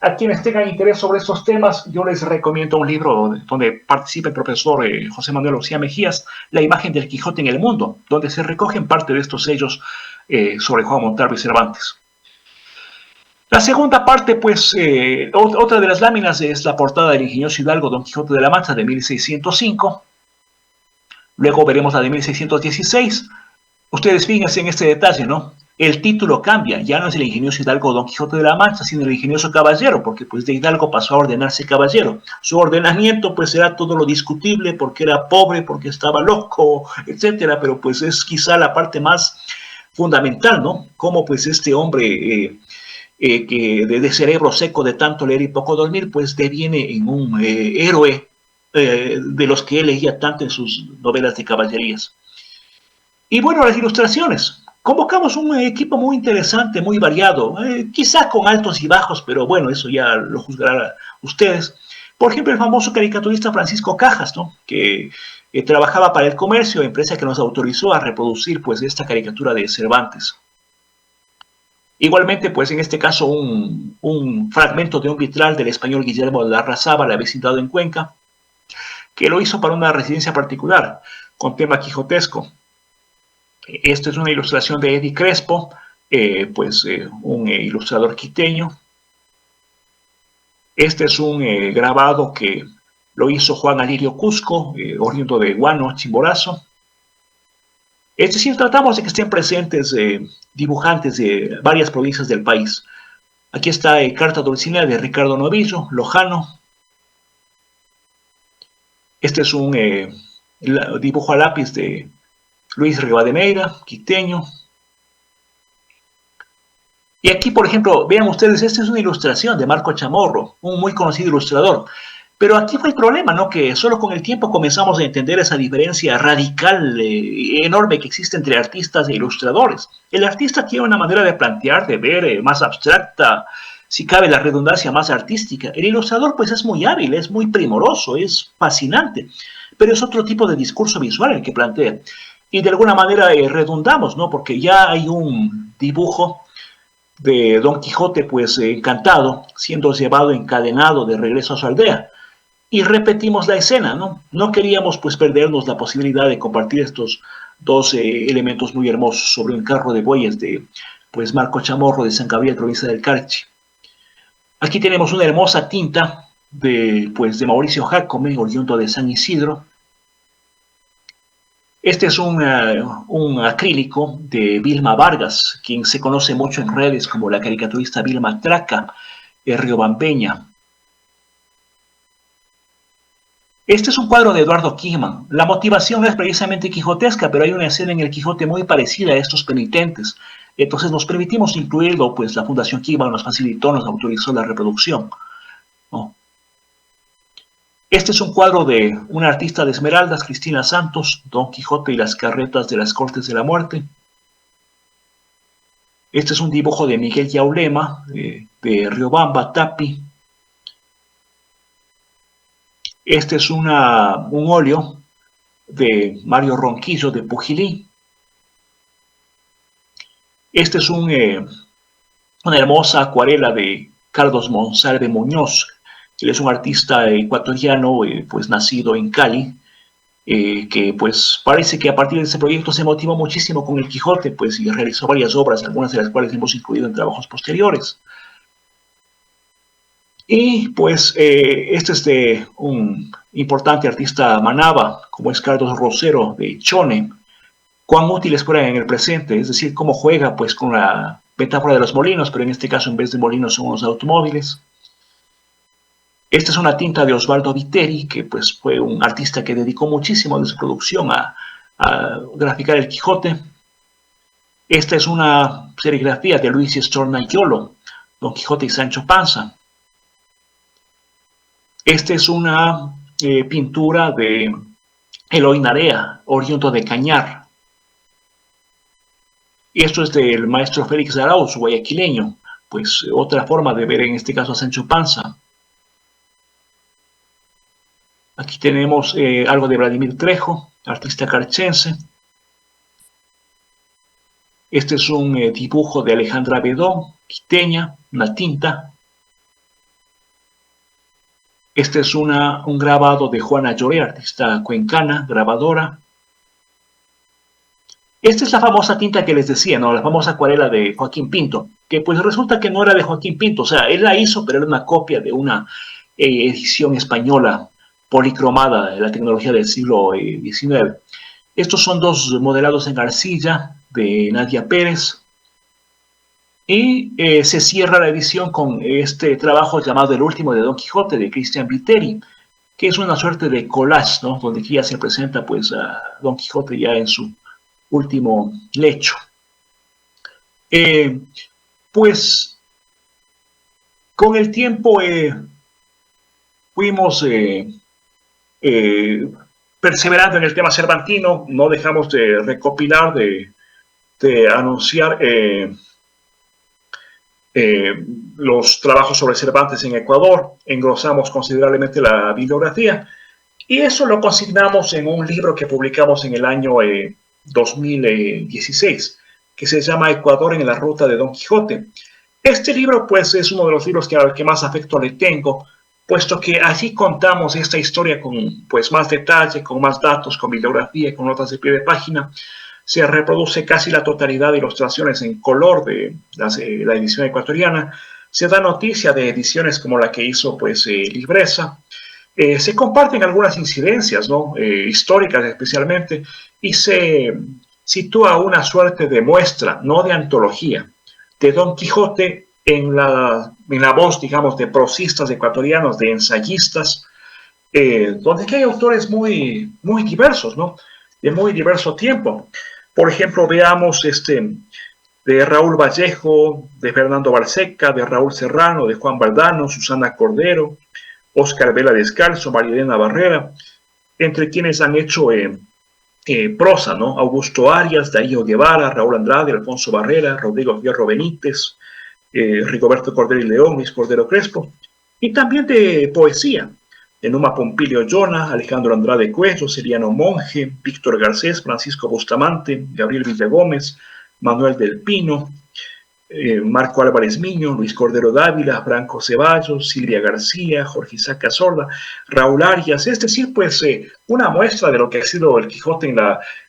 A quienes tengan interés sobre estos temas, yo les recomiendo un libro donde participa el profesor José Manuel Orcía Mejías, La imagen del Quijote en el mundo, donde se recogen parte de estos sellos sobre Juan Montalvo y Cervantes. La segunda parte, pues, otra de las láminas es la portada del ingenioso hidalgo Don Quijote de la Mancha de 1605. Luego veremos la de 1616. Ustedes fíjense en este detalle, ¿no? El título cambia, ya no es el ingenioso hidalgo Don Quijote de la Mancha, sino el ingenioso caballero, porque pues de hidalgo pasó a ordenarse caballero. Su ordenamiento pues era todo lo discutible, porque era pobre, porque estaba loco, etcétera, pero pues es quizá la parte más fundamental, ¿no? Cómo pues este hombre que de cerebro seco de tanto leer y poco dormir, pues deviene en un héroe de los que él leía tanto en sus novelas de caballerías. Y bueno, las ilustraciones. Convocamos un equipo muy interesante, muy variado, quizá con altos y bajos, pero bueno, eso ya lo juzgarán ustedes. Por ejemplo, el famoso caricaturista Francisco Cajas, ¿no? Que trabajaba para El Comercio, empresa que nos autorizó a reproducir pues esta caricatura de Cervantes. Igualmente, pues en este caso, un fragmento de un vitral del español Guillermo de Larrazábal, avecindado en Cuenca, que lo hizo para una residencia particular, con tema quijotesco. Esta es una ilustración de Eddie Crespo, un ilustrador quiteño. Este es un grabado que lo hizo Juan Alirio Cusco, oriundo de Guano, Chimborazo. Es decir, tratamos de que estén presentes dibujantes de varias provincias del país. Aquí está Carta Dulcinea de Ricardo Novillo, Lojano. Este es un dibujo a lápiz de Luis Rivadeneira, quiteño. Y aquí, por ejemplo, vean ustedes, esta es una ilustración de Marco Chamorro, un muy conocido ilustrador. Pero aquí fue el problema, ¿no? Que solo con el tiempo comenzamos a entender esa diferencia radical, enorme que existe entre artistas e ilustradores. El artista tiene una manera de plantear, de ver, más abstracta, si cabe la redundancia, más artística. El ilustrador, pues, es muy hábil, es muy primoroso, es fascinante, pero es otro tipo de discurso visual el que plantea. Y de alguna manera redundamos, ¿no? Porque ya hay un dibujo de Don Quijote, pues, encantado, siendo llevado encadenado de regreso a su aldea. Y repetimos la escena, ¿no? No queríamos pues perdernos la posibilidad de compartir estos dos elementos muy hermosos sobre un carro de bueyes de pues Marco Chamorro de San Gabriel, provincia del Carchi. Aquí tenemos una hermosa tinta de Mauricio Jacome, oriundo de San Isidro. Este es un acrílico de Vilma Vargas, quien se conoce mucho en redes como la caricaturista Vilma Traca, riobambeña. Este es un cuadro de Eduardo Kijman. La motivación no es precisamente quijotesca, pero hay una escena en el Quijote muy parecida a estos penitentes. Entonces nos permitimos incluirlo, pues la Fundación Kijman nos facilitó, nos autorizó la reproducción, ¿no? Este es un cuadro de una artista de Esmeraldas, Cristina Santos, Don Quijote y las carretas de las Cortes de la Muerte. Este es un dibujo de Miguel Yaulema, de Riobamba, Tapi. Este es un óleo de Mario Ronquillo de Pujilí. Este es una hermosa acuarela de Carlos Monsalve Muñoz. Él es un artista ecuatoriano, pues nacido en Cali, que pues parece que a partir de ese proyecto se motivó muchísimo con el Quijote, pues y realizó varias obras, algunas de las cuales hemos incluido en trabajos posteriores. Y pues este es de un importante artista manaba, como es Carlos Rosero de Chone. Cuán útiles fueran en el presente, es decir, cómo juega pues con la metáfora de los molinos, pero en este caso en vez de molinos son los automóviles. Esta es una tinta de Osvaldo Viteri, que pues fue un artista que dedicó muchísimo de su producción a graficar el Quijote. Esta es una serigrafía de Luis Stornaiolo, Don Quijote y Sancho Panza. Esta es una pintura de Eloy Narea, oriundo de Cañar. Y esto es del maestro Félix Arauz, guayaquileño, pues otra forma de ver en este caso a Sancho Panza. Aquí tenemos algo de Vladimir Trejo, artista carchense. Este es un dibujo de Alejandra Bedó, quiteña, una tinta. Este es un grabado de Juana Lloré, artista cuencana, grabadora. Esta es la famosa tinta que les decía, ¿no? La famosa acuarela de Joaquín Pinto, que pues resulta que no era de Joaquín Pinto, o sea, él la hizo, pero era una copia de una edición española policromada de la tecnología del siglo XIX. Estos son dos modelados en arcilla de Nadia Pérez, y se cierra la edición con este trabajo llamado El último de Don Quijote de Cristian Viteri, que es una suerte de collage, ¿no? Donde aquí ya se presenta pues a Don Quijote ya en su último lecho. Pues con el tiempo fuimos perseverando en el tema cervantino, no dejamos de recopilar, de anunciar los trabajos sobre Cervantes en Ecuador, engrosamos considerablemente la bibliografía y eso lo consignamos en un libro que publicamos en el año 2016, que se llama Ecuador en la ruta de Don Quijote. Este libro pues es uno de los libros al que más afecto le tengo, puesto que allí contamos esta historia con pues más detalle, con más datos, con bibliografía, con notas de pie de página. Se reproduce casi la totalidad de ilustraciones en color de la edición ecuatoriana. Se da noticia de ediciones como la que hizo pues Libreza. Se comparten algunas incidencias, ¿no? Históricas especialmente, y se sitúa una suerte de muestra, no de antología, de Don Quijote en la voz, digamos, de prosistas ecuatorianos, de ensayistas, donde hay autores muy diversos, ¿no? De muy diverso tiempo. Por ejemplo, veamos de Raúl Vallejo, de Fernando Barseca, de Raúl Serrano, de Juan Valdano, Susana Cordero, Óscar Vela Descalzo, María Elena Barrera, entre quienes han hecho prosa, ¿no? Augusto Arias, Darío Guevara, Raúl Andrade, Alfonso Barrera, Rodrigo Fierro Benítez, Rigoberto Cordero y León, Luis Cordero Crespo, y también de poesía, de Numa Pompilio Llona, Alejandro Andrade Cuello, Seriano Monge, Víctor Garcés, Francisco Bustamante, Gabriel Villagómez, Manuel del Pino, Marco Álvarez Miño, Luis Cordero Dávila, Franco Ceballos, Silvia García, Jorge Isaac Cazorla, Raúl Arias, es decir, pues una muestra de lo que ha sido el Quijote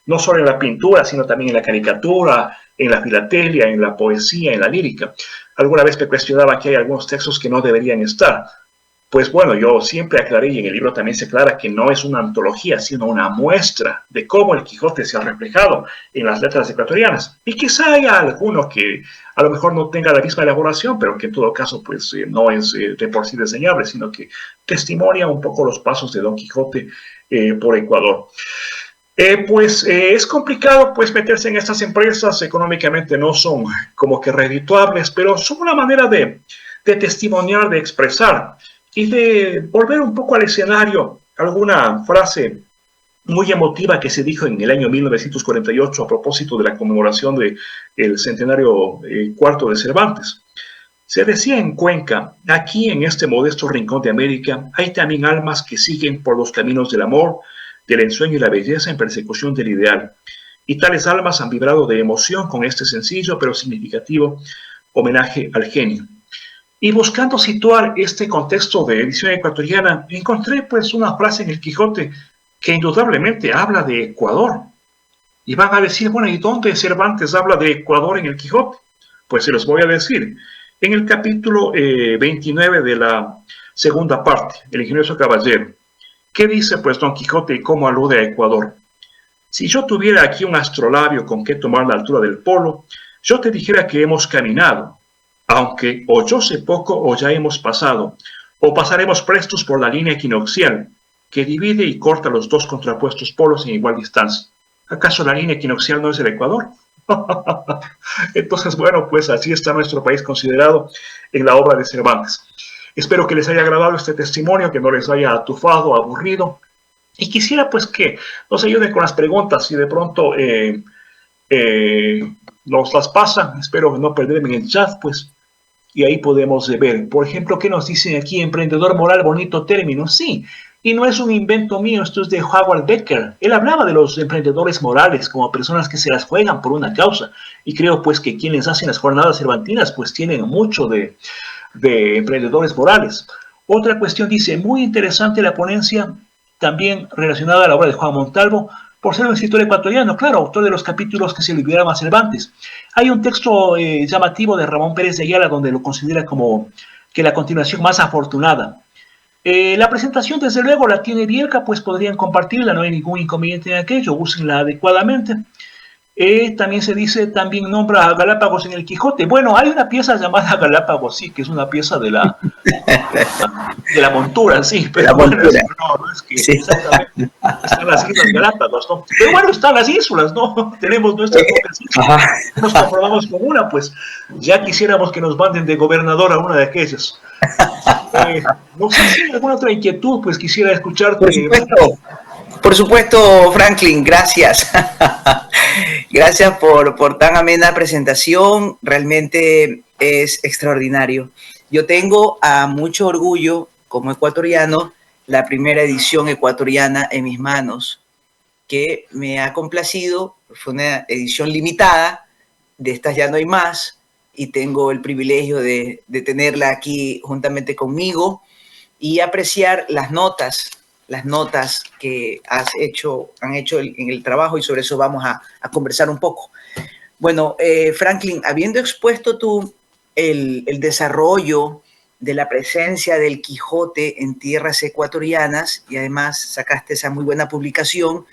no solo en la pintura, sino también en la caricatura, en la filatelia, en la poesía, en la lírica. Alguna vez me cuestionaba que hay algunos textos que no deberían estar. Pues bueno, yo siempre aclaré, y en el libro también se aclara, que no es una antología, sino una muestra de cómo el Quijote se ha reflejado en las letras ecuatorianas. Y quizá haya alguno que a lo mejor no tenga la misma elaboración, pero que en todo caso pues no es de por sí diseñable, sino que testimonia un poco los pasos de Don Quijote por Ecuador. Es complicado pues meterse en estas empresas, económicamente no son como que redituables, pero son una manera de testimoniar, de expresar y de volver un poco al escenario alguna frase muy emotiva que se dijo en el año 1948 a propósito de la conmemoración del centenario cuarto de Cervantes. Se decía en Cuenca: aquí en este modesto rincón de América hay también almas que siguen por los caminos del amor, del ensueño y la belleza en persecución del ideal. Y tales almas han vibrado de emoción con este sencillo pero significativo homenaje al genio. Y buscando situar este contexto de edición ecuatoriana, encontré pues una frase en el Quijote que indudablemente habla de Ecuador. Y van a decir, bueno, ¿y dónde Cervantes habla de Ecuador en el Quijote? Pues se los voy a decir. En el capítulo 29 de la segunda parte, El ingenioso caballero. ¿Qué dice pues Don Quijote y cómo alude a Ecuador? Si yo tuviera aquí un astrolabio con que tomar la altura del polo, yo te dijera que hemos caminado, aunque o yo sé poco o ya hemos pasado, o pasaremos prestos por la línea equinoccial, que divide y corta los dos contrapuestos polos en igual distancia. ¿Acaso la línea equinoccial no es el Ecuador? Entonces, bueno, pues así está nuestro país considerado en la obra de Cervantes. Espero que les haya agradado este testimonio, que no les haya atufado, aburrido, y quisiera pues que nos ayuden con las preguntas, si de pronto nos las pasan, espero no perderme en el chat, pues, y ahí podemos ver. Por ejemplo, ¿qué nos dicen aquí? Emprendedor moral, bonito término. Sí, Y no es un invento mío, esto es de Howard Becker. Él hablaba de los emprendedores morales como personas que se las juegan por una causa. Y creo pues que quienes hacen las jornadas cervantinas pues tienen mucho de emprendedores morales. Otra cuestión dice, muy interesante la ponencia, también relacionada a la obra de Juan Montalvo, por ser un escritor ecuatoriano, claro, autor de los capítulos que se le a Cervantes. Hay un texto llamativo de Ramón Pérez de Ayala donde lo considera como que la continuación más afortunada. La presentación, desde luego, la tiene Bielka, pues podrían compartirla, no hay ningún inconveniente en aquello, úsenla adecuadamente. También se dice, también nombra a Galápagos en el Quijote. Bueno, hay una pieza llamada Galápagos, sí, que es una pieza de la montura, sí, pero bueno, no es que sí. Exactamente están las Islas Galápagos, ¿no? Pero bueno, están las islas, ¿no? Tenemos nuestras propias islas. Nos conformamos con una, pues ya quisiéramos que nos manden de gobernador a una de aquellas. No sé si hay alguna otra inquietud, pues quisiera escucharte. Por supuesto, Franklin, gracias. Gracias por tan amena presentación, realmente es extraordinario. Yo tengo a mucho orgullo como ecuatoriano la primera edición ecuatoriana en mis manos, que me ha complacido, fue una edición limitada, de estas ya no hay más, y tengo el privilegio de tenerla aquí juntamente conmigo y apreciar las notas que han hecho en el trabajo, y sobre eso vamos a conversar un poco. Bueno, Franklin, habiendo expuesto tú el desarrollo de la presencia del Quijote en tierras ecuatorianas, y además sacaste esa muy buena publicación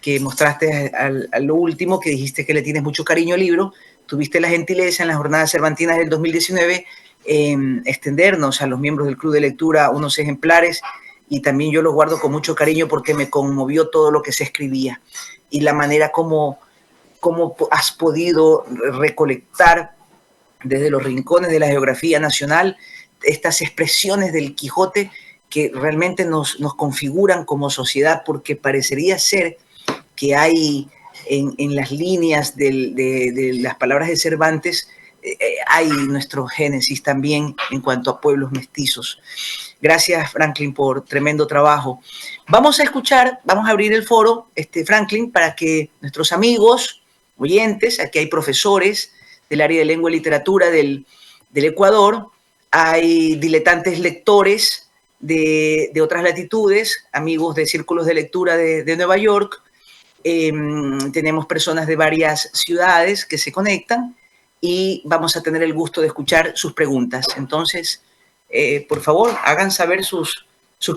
que mostraste a lo último, que dijiste que le tienes mucho cariño al libro, tuviste la gentileza en las jornadas cervantinas del 2019 extendernos a los miembros del Club de Lectura unos ejemplares, y también yo los guardo con mucho cariño porque me conmovió todo lo que se escribía y la manera como has podido recolectar desde los rincones de la geografía nacional estas expresiones del Quijote que realmente nos configuran como sociedad, porque parecería ser que hay en las líneas de las palabras de Cervantes, hay nuestro génesis también en cuanto a pueblos mestizos. Gracias, Franklin, por tremendo trabajo. Vamos a escuchar, vamos a abrir el foro, Franklin, para que nuestros amigos, oyentes, aquí hay profesores del área de lengua y literatura del Ecuador, hay diletantes lectores de otras latitudes, amigos de círculos de lectura de Nueva York, tenemos personas de varias ciudades que se conectan y vamos a tener el gusto de escuchar sus preguntas. Entonces, por favor, hagan saber sus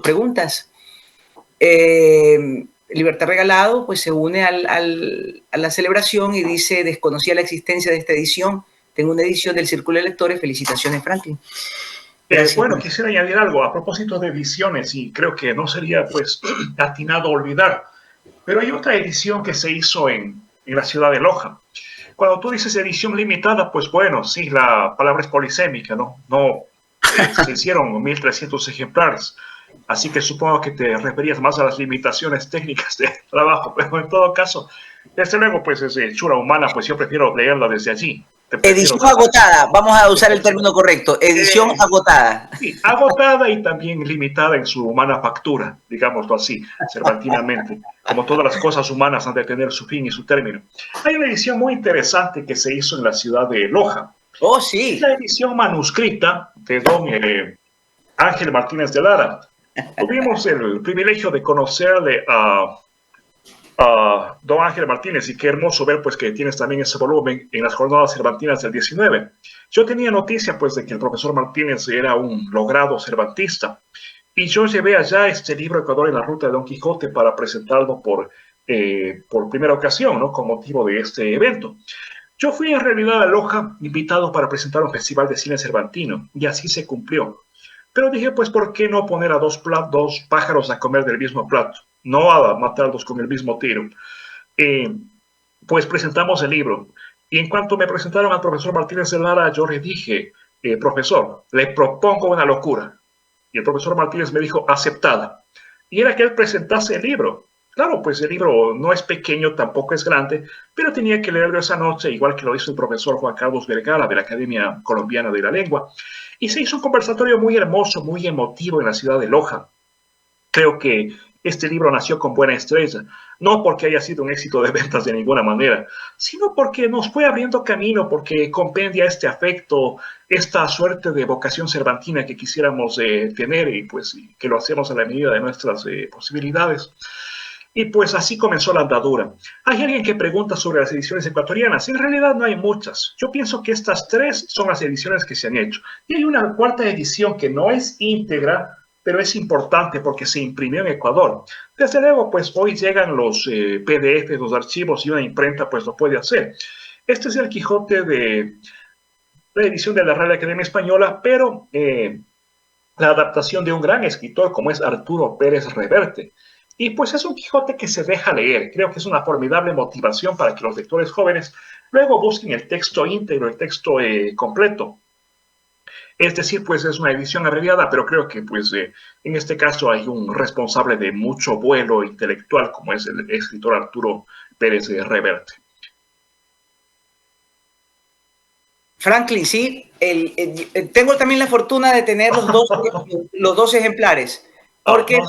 preguntas. Libertad Regalado pues se une a la celebración y dice: desconocía la existencia de esta edición, tengo una edición del Círculo de Lectores, felicitaciones, Franklin. Bueno, quisiera añadir algo a propósito de ediciones, y creo que no sería pues atinado olvidar, pero hay otra edición que se hizo en la ciudad de Loja. Cuando tú dices edición limitada, pues bueno, sí, la palabra es polisémica, ¿no? Se hicieron 1.300 ejemplares, así que supongo que te referías más a las limitaciones técnicas de trabajo, pero en todo caso, desde luego, pues es hechura humana, pues yo prefiero leerla desde allí. Edición agotada, vamos a usar el término correcto, edición agotada. Sí, agotada y también limitada en su manufactura, digámoslo así, cervantinamente. Como todas las cosas humanas han de tener su fin y su término. Hay una edición muy interesante que se hizo en la ciudad de Loja. Oh, sí. La edición manuscrita de don Ángel Martínez de Lara. Tuvimos el privilegio de conocerle a don Ángel Martínez, y qué hermoso ver pues que tienes también ese volumen en las jornadas cervantinas del 19. Yo tenía noticia pues de que el profesor Martínez era un logrado cervantista, y yo llevé allá este libro Ecuador en la ruta de Don Quijote para presentarlo por primera ocasión, ¿no? Con motivo de este evento. Yo fui en realidad a Loja invitado para presentar un festival de cine cervantino, y así se cumplió. Pero dije, pues, ¿por qué no poner a dos pájaros a comer del mismo plato? No a matarlos con el mismo tiro. Pues presentamos el libro. Y en cuanto me presentaron al profesor Martínez de Lara, yo le dije, profesor, le propongo una locura. Y el profesor Martínez me dijo, aceptada. Y era que él presentase el libro. Claro, pues el libro no es pequeño, tampoco es grande, pero tenía que leerlo esa noche, igual que lo hizo el profesor Juan Carlos Vergara de la Academia Colombiana de la Lengua. Y se hizo un conversatorio muy hermoso, muy emotivo en la ciudad de Loja. Creo que este libro nació con buena estrella, no porque haya sido un éxito de ventas de ninguna manera, sino porque nos fue abriendo camino, porque compendia este afecto, esta suerte de vocación cervantina que quisiéramos tener y pues que lo hacemos a la medida de nuestras posibilidades. Y pues así comenzó la andadura. Hay alguien que pregunta sobre las ediciones ecuatorianas. En realidad no hay muchas. Yo pienso que estas tres son las ediciones que se han hecho. Y hay una cuarta edición que no es íntegra, pero es importante porque se imprimió en Ecuador. Desde luego, pues hoy llegan los PDF, los archivos, y una imprenta pues lo puede hacer. Este es el Quijote de la edición de la Real Academia Española, pero la adaptación de un gran escritor como es Arturo Pérez Reverte. Y pues es un Quijote que se deja leer. Creo que es una formidable motivación para que los lectores jóvenes luego busquen el texto íntegro, el texto completo. Es decir, pues es una edición abreviada, pero creo que pues en este caso hay un responsable de mucho vuelo intelectual como es el escritor Arturo Pérez Reverte. Franklin, sí, tengo también la fortuna de tener los dos ejemplares, porque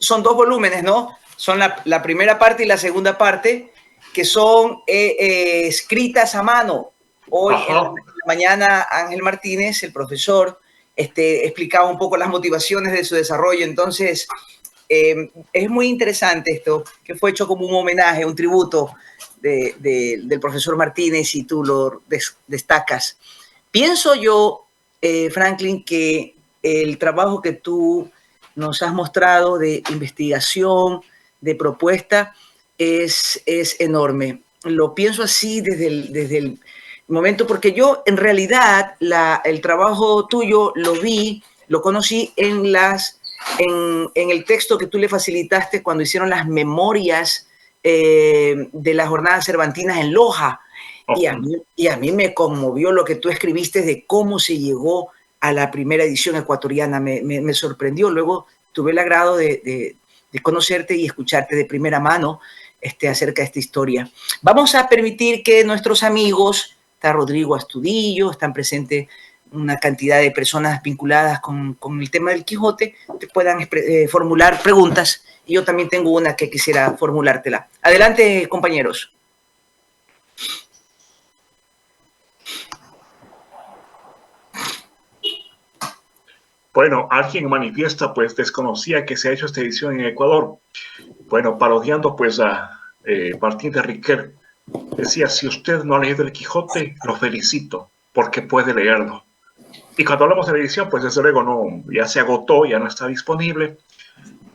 son dos volúmenes, ¿no? Son la primera parte y la segunda parte, que son escritas a mano. Hoy en la mañana Ángel Martínez, el profesor, explicaba un poco las motivaciones de su desarrollo. Entonces, es muy interesante esto, que fue hecho como un homenaje, un tributo del profesor Martínez, y tú lo destacas. Pienso yo, Franklin, que el trabajo que tú nos has mostrado de investigación, de propuesta, es enorme. Lo pienso así desde el momento, porque yo en realidad el trabajo tuyo lo conocí en el texto que tú le facilitaste cuando hicieron las memorias de las jornadas cervantinas en Loja. Y a mí me conmovió lo que tú escribiste de cómo se llegó a la primera edición ecuatoriana. Me sorprendió. Luego tuve el agrado de conocerte y escucharte de primera mano acerca de esta historia. Vamos a permitir que nuestros amigos, está Rodrigo Astudillo, están presentes una cantidad de personas vinculadas con el tema del Quijote, te puedan formular preguntas. Y yo también tengo una que quisiera formulártela. Adelante, compañeros. Bueno, alguien manifiesta, pues desconocía que se ha hecho esta edición en Ecuador. Bueno, parodiando pues a Martín de Riquer, decía, si usted no ha leído el Quijote, lo felicito, porque puede leerlo. Y cuando hablamos de la edición, pues desde luego no, ya se agotó, ya no está disponible.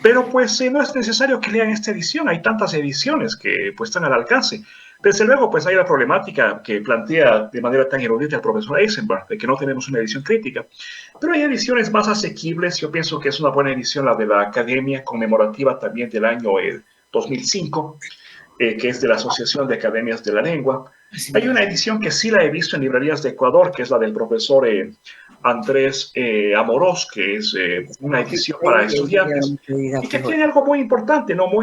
Pero pues no es necesario que lean esta edición, hay tantas ediciones que pues están al alcance. Desde luego, pues hay la problemática que plantea de manera tan erudita el profesor Eisenberg, de que no tenemos una edición crítica. Pero hay ediciones más asequibles. Yo pienso que es una buena edición la de la Academia, conmemorativa también del año 2005, que es de la Asociación de Academias de la Lengua. Hay una edición que sí la he visto en librerías de Ecuador, que es la del profesor Andrés Amorós, que es una edición para estudiantes, y que tiene algo muy importante, algo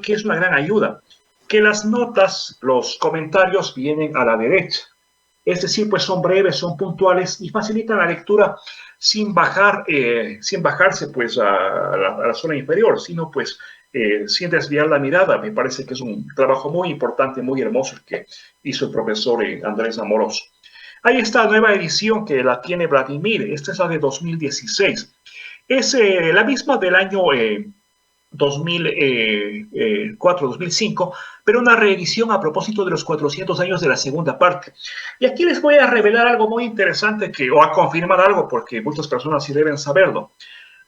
que es una gran ayuda, que las notas, los comentarios vienen a la derecha. Es decir, pues son breves, son puntuales y facilitan la lectura sin bajarse pues a la zona inferior, sino pues sin desviar la mirada. Me parece que es un trabajo muy importante, muy hermoso el que hizo el profesor Andrés Amorós. Ahí está la nueva edición que la tiene Vladimir. Esta es la de 2016. Es la misma del año 2004-2005, pero una reedición a propósito de los 400 años de la segunda parte. Y aquí les voy a revelar algo muy interesante, o a confirmar algo, porque muchas personas sí deben saberlo.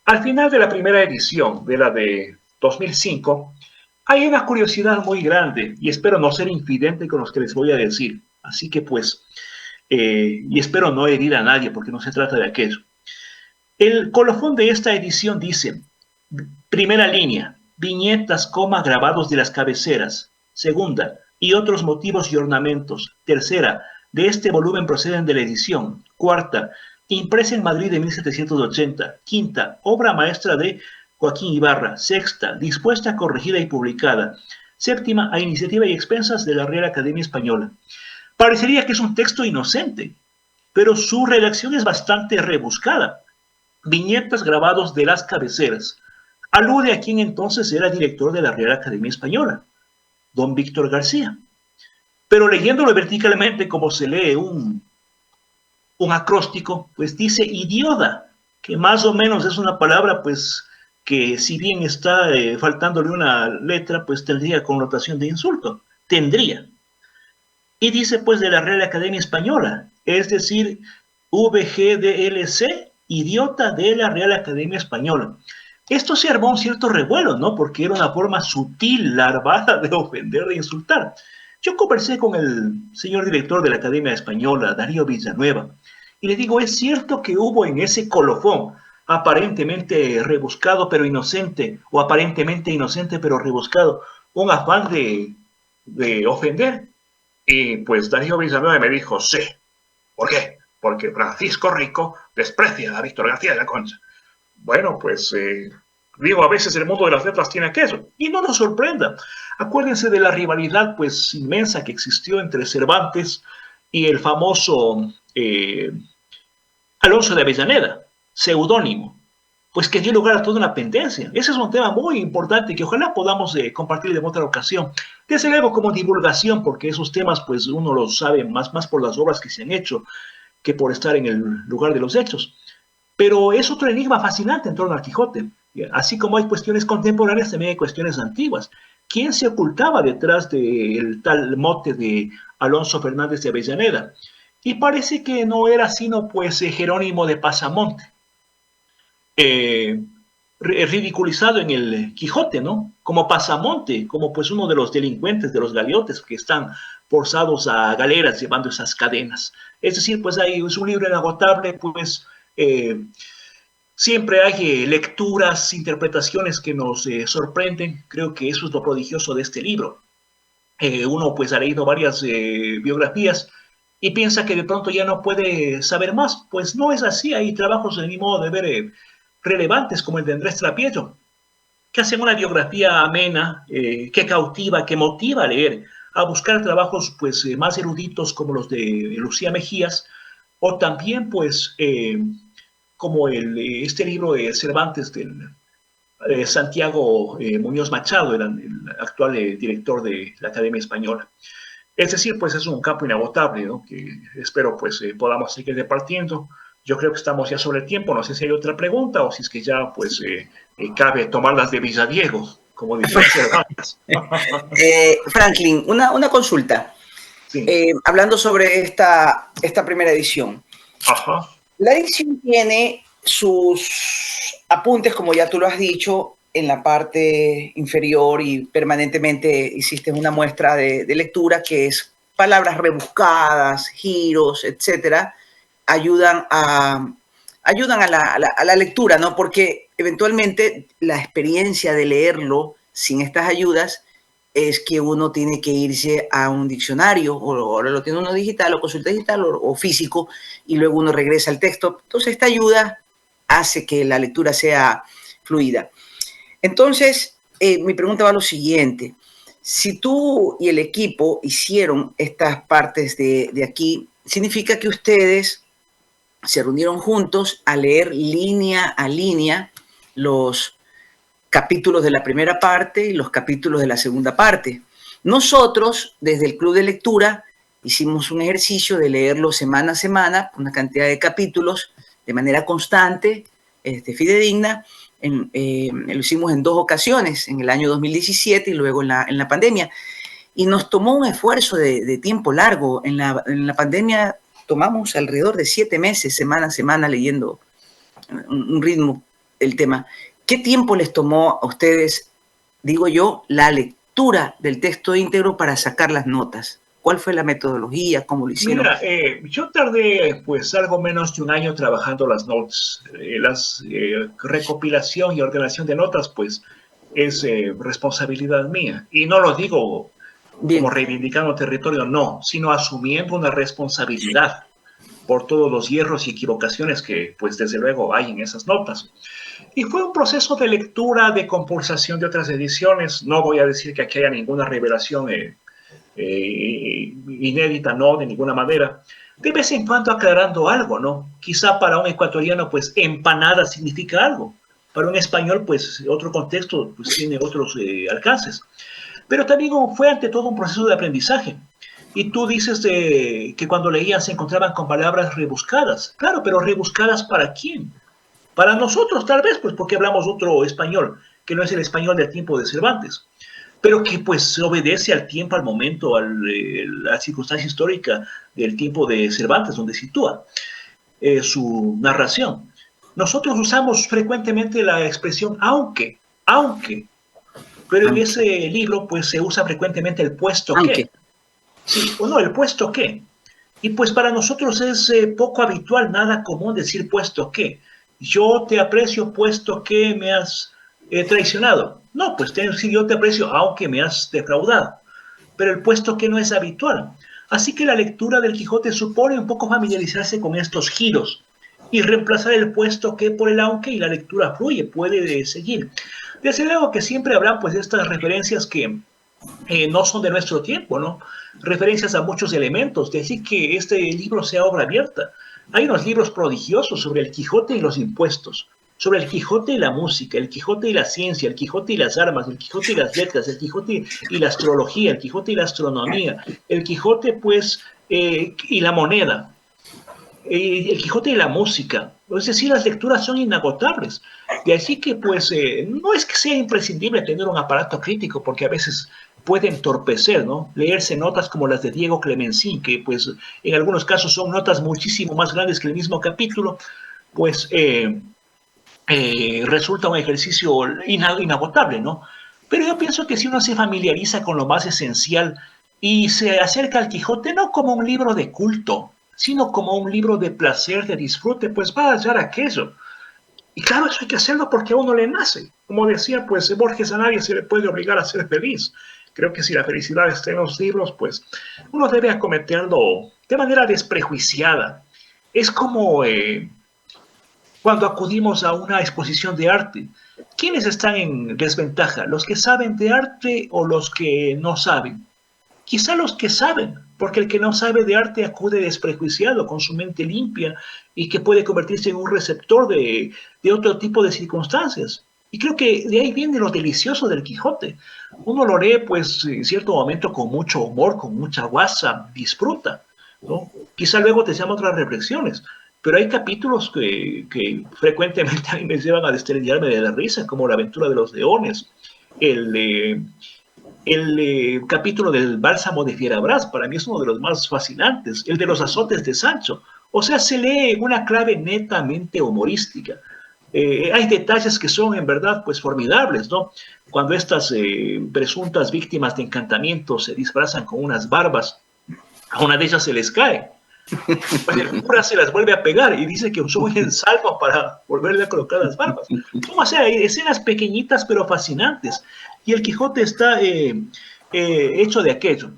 Al final de la primera edición, de la de 2005, hay una curiosidad muy grande, y espero no ser infidente con los que les voy a decir. Así que pues, y espero no herir a nadie, porque no se trata de aquello. El colofón de esta edición dice: primera línea, viñetas, grabados de las cabeceras. Segunda, y otros motivos y ornamentos. Tercera, de este volumen proceden de la edición. Cuarta, impresa en Madrid de 1780. Quinta, obra maestra de Joaquín Ibarra. Sexta, dispuesta, corregida y publicada. Séptima, a iniciativa y expensas de la Real Academia Española. Parecería que es un texto inocente, pero su redacción es bastante rebuscada. Viñetas, grabados de las cabeceras. Alude a quien entonces era director de la Real Academia Española, don Víctor García. Pero leyéndolo verticalmente, como se lee un acróstico, pues dice idiota, que más o menos es una palabra, pues, que si bien está faltándole una letra, pues tendría connotación de insulto. Tendría. Y dice, pues, de la Real Academia Española, es decir, VGDLC, idiota de la Real Academia Española. Esto se armó un cierto revuelo, ¿no? Porque era una forma sutil, larvada de ofender, de insultar. Yo conversé con el señor director de la Academia Española, Darío Villanueva, y le digo, es cierto que hubo en ese colofón, aparentemente rebuscado pero inocente, o aparentemente inocente pero rebuscado, un afán de ofender. Y pues Darío Villanueva me dijo, sí. ¿Por qué? Porque Francisco Rico desprecia a Víctor García de la Concha. Bueno, pues digo, a veces el mundo de las letras tiene queso. Y no nos sorprenda. Acuérdense de la rivalidad pues inmensa que existió entre Cervantes y el famoso Alonso de Avellaneda, seudónimo, pues que dio lugar a toda una pendencia. Ese es un tema muy importante que ojalá podamos compartir en otra ocasión. Desde luego como divulgación, porque esos temas pues uno los sabe más por las obras que se han hecho que por estar en el lugar de los hechos. Pero es otro enigma fascinante en torno al Quijote. Así como hay cuestiones contemporáneas, también hay cuestiones antiguas. ¿Quién se ocultaba detrás del tal mote de Alonso Fernández de Avellaneda? Y parece que no era sino pues Jerónimo de Pasamonte, ridiculizado en el Quijote, ¿no? Como Pasamonte, como pues uno de los delincuentes de los galeotes que están forzados a galeras llevando esas cadenas. Es decir, pues ahí es un libro inagotable, pues siempre hay lecturas, interpretaciones que nos sorprenden. Creo que eso es lo prodigioso de este libro. Uno pues ha leído varias biografías y piensa que de pronto ya no puede saber más. Pues no es así. Hay trabajos, de mi modo de ver, relevantes como el de Andrés Trapiello, que hacen una biografía amena, que cautiva, que motiva a leer, a buscar trabajos pues más eruditos como los de Lucía Mejías, o también pues como este libro de Cervantes del Santiago Muñoz Machado, el actual director de la Academia Española. Es decir, pues es un campo inagotable, ¿no? Que espero pues podamos seguir departiendo. Yo creo que estamos ya sobre el tiempo. No sé si hay otra pregunta o si es que ya pues cabe tomarlas de Villadiego, como dice Cervantes. Franklin, una consulta. Sí. Hablando sobre esta primera edición. Ajá. La edición tiene sus apuntes, como ya tú lo has dicho, en la parte inferior y permanentemente hiciste una muestra de lectura que es palabras rebuscadas, giros, etcétera, ayudan a la lectura, ¿no? Porque eventualmente la experiencia de leerlo sin estas ayudas es que uno tiene que irse a un diccionario, o ahora lo tiene uno digital, o consulta digital, o físico, y luego uno regresa al texto. Entonces, esta ayuda hace que la lectura sea fluida. Entonces, mi pregunta va a lo siguiente. Si tú y el equipo hicieron estas partes de aquí, significa que ustedes se reunieron juntos a leer línea a línea los capítulos de la primera parte y los capítulos de la segunda parte. Nosotros, desde el Club de Lectura, hicimos un ejercicio de leerlo semana a semana, una cantidad de capítulos, de manera constante, fidedigna. Lo hicimos en 2 ocasiones, en el año 2017 y luego en la pandemia. Y nos tomó un esfuerzo de tiempo largo. En la pandemia tomamos alrededor de 7 meses, semana a semana, leyendo un ritmo el tema. ¿Qué tiempo les tomó a ustedes, digo yo, la lectura del texto íntegro para sacar las notas? ¿Cuál fue la metodología? ¿Cómo lo hicieron? Mira, yo tardé pues algo menos de un año trabajando las notas. Recopilación y ordenación de notas pues es responsabilidad mía. Y no lo digo Bien, como reivindicando territorio, no, sino asumiendo una responsabilidad por todos los hierros y equivocaciones que pues desde luego hay en esas notas. Y fue un proceso de lectura, de compulsación de otras ediciones. No voy a decir que aquí haya ninguna revelación inédita, no, de ninguna manera. De vez en cuando aclarando algo, ¿no? Quizá para un ecuatoriano, pues empanada significa algo. Para un español, pues otro contexto pues, tiene otros alcances. Pero también fue ante todo un proceso de aprendizaje. Y tú dices que cuando leían se encontraban con palabras rebuscadas. Claro, pero rebuscadas ¿para quién? Para nosotros tal vez, pues porque hablamos otro español, que no es el español del tiempo de Cervantes, pero que pues obedece al tiempo, al momento, a la circunstancia histórica del tiempo de Cervantes, donde sitúa su narración. Nosotros usamos frecuentemente la expresión aunque, pero en ese libro pues se usa frecuentemente el puesto que. Sí, o no, el puesto que. Y pues para nosotros es poco habitual, nada común decir puesto que. Yo te aprecio puesto que me has traicionado. No, pues sí, yo te aprecio aunque me has defraudado. Pero el puesto que no es habitual. Así que la lectura del Quijote supone un poco familiarizarse con estos giros y reemplazar el puesto que por el aunque y la lectura fluye, puede seguir. Desde luego que siempre habrá pues estas referencias que no son de nuestro tiempo, ¿no? Referencias a muchos elementos, de así que este libro sea obra abierta. Hay unos libros prodigiosos sobre el Quijote y los impuestos, sobre el Quijote y la música, el Quijote y la ciencia, el Quijote y las armas, el Quijote y las letras, el Quijote y la astrología, el Quijote y la astronomía, el Quijote, pues, y la moneda, el Quijote y la música. Es decir, las lecturas son inagotables. De así que, pues, no es que sea imprescindible tener un aparato crítico, porque a veces puede entorpecer, ¿no? Leerse notas como las de Diego Clemencí, que, pues, en algunos casos son notas muchísimo más grandes que el mismo capítulo, pues, resulta un ejercicio inagotable, ¿no? Pero yo pienso que si uno se familiariza con lo más esencial y se acerca al Quijote no como un libro de culto, sino como un libro de placer, de disfrute, pues va a hallar aquello. Y claro, eso hay que hacerlo porque a uno le nace. Como decía, pues Borges, a nadie se le puede obligar a ser feliz. Creo que si la felicidad está en los libros, pues uno debe acometerlo de manera desprejuiciada. Es como cuando acudimos a una exposición de arte. ¿Quiénes están en desventaja? ¿Los que saben de arte o los que no saben? Quizá los que saben, porque el que no sabe de arte acude desprejuiciado, con su mente limpia y que puede convertirse en un receptor de otro tipo de circunstancias. Y creo que de ahí viene lo delicioso del Quijote. Uno lo lee, pues, en cierto momento con mucho humor, con mucha guasa, disfruta, ¿no? Quizá luego te llaman otras reflexiones, pero hay capítulos que frecuentemente a mí me llevan a destellarme de la risa, como la aventura de los leones, el... el capítulo del Bálsamo de Fierabras, para mí es uno de los más fascinantes, el de los azotes de Sancho. O sea, se lee en una clave netamente humorística. Hay detalles que son en verdad pues formidables, ¿no? Cuando estas presuntas víctimas de encantamiento se disfrazan con unas barbas, a una de ellas se les cae. Pues el cura se las vuelve a pegar y dice que usó un salvo para volverle a colocar las barbas. ¿Cómo hacer? Hay escenas pequeñitas pero fascinantes. Y el Quijote está hecho de aquello.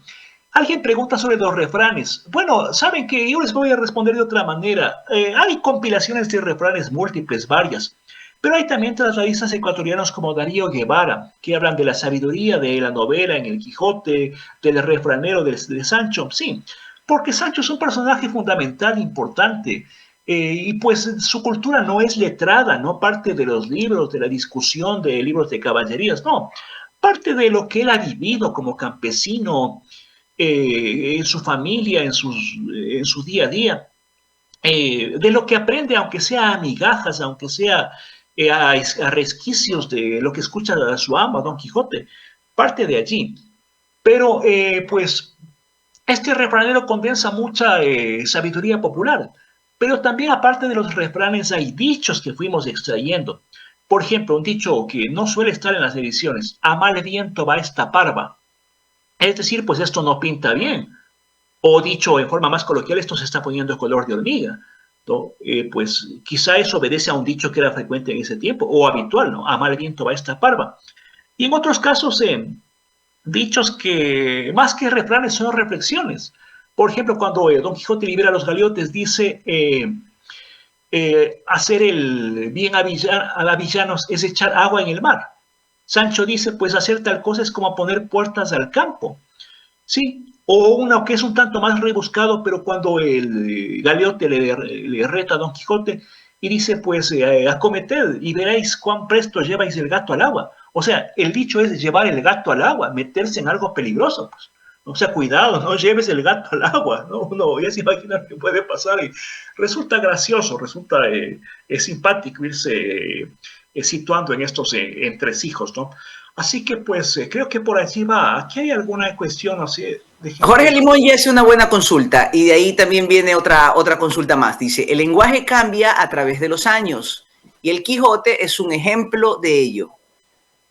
Alguien pregunta sobre los refranes. Bueno, saben que yo les voy a responder de otra manera. Hay compilaciones de refranes múltiples, varias. Pero hay también traduccionistas ecuatorianos como Darío Guevara, que hablan de la sabiduría de la novela en el Quijote, del refranero de Sancho. Sí, porque Sancho es un personaje fundamental, importante, y pues su cultura no es letrada, no parte de los libros, de la discusión de libros de caballerías, no, parte de lo que él ha vivido como campesino, en su familia, en su día a día, de lo que aprende, aunque sea a migajas, aunque sea a resquicios de lo que escucha a su ama, Don Quijote, parte de allí. Pero pues este refranero condensa mucha sabiduría popular, pero también aparte de los refranes hay dichos que fuimos extrayendo. Por ejemplo, un dicho que no suele estar en las ediciones, a mal viento va esta parva. Es decir, pues esto no pinta bien. O dicho en forma más coloquial, esto se está poniendo color de hormiga, ¿no? Pues quizá eso obedece a un dicho que era frecuente en ese tiempo, o habitual, ¿no? A mal viento va esta parva. Y en otros casos, dichos que más que refranes son reflexiones. Por ejemplo, cuando Don Quijote libera a los galeotes, dice, hacer el bien a villanos es echar agua en el mar. Sancho dice, pues hacer tal cosa es como poner puertas al campo. Sí, o uno que es un tanto más rebuscado, pero cuando el galeote le reta a Don Quijote, y dice, pues, acometed y veréis cuán presto lleváis el gato al agua. O sea, el dicho es llevar el gato al agua, meterse en algo peligroso, pues. O sea, cuidado, no lleves el gato al agua, ¿no? Uno ya se imagina qué puede pasar y resulta gracioso, resulta simpático irse situando en estos entresijos, ¿no? Así que, pues, creo que por allí va. Aquí hay alguna cuestión, así. Jorge Limón ya hace una buena consulta y de ahí también viene otra consulta más. Dice, el lenguaje cambia a través de los años y el Quijote es un ejemplo de ello.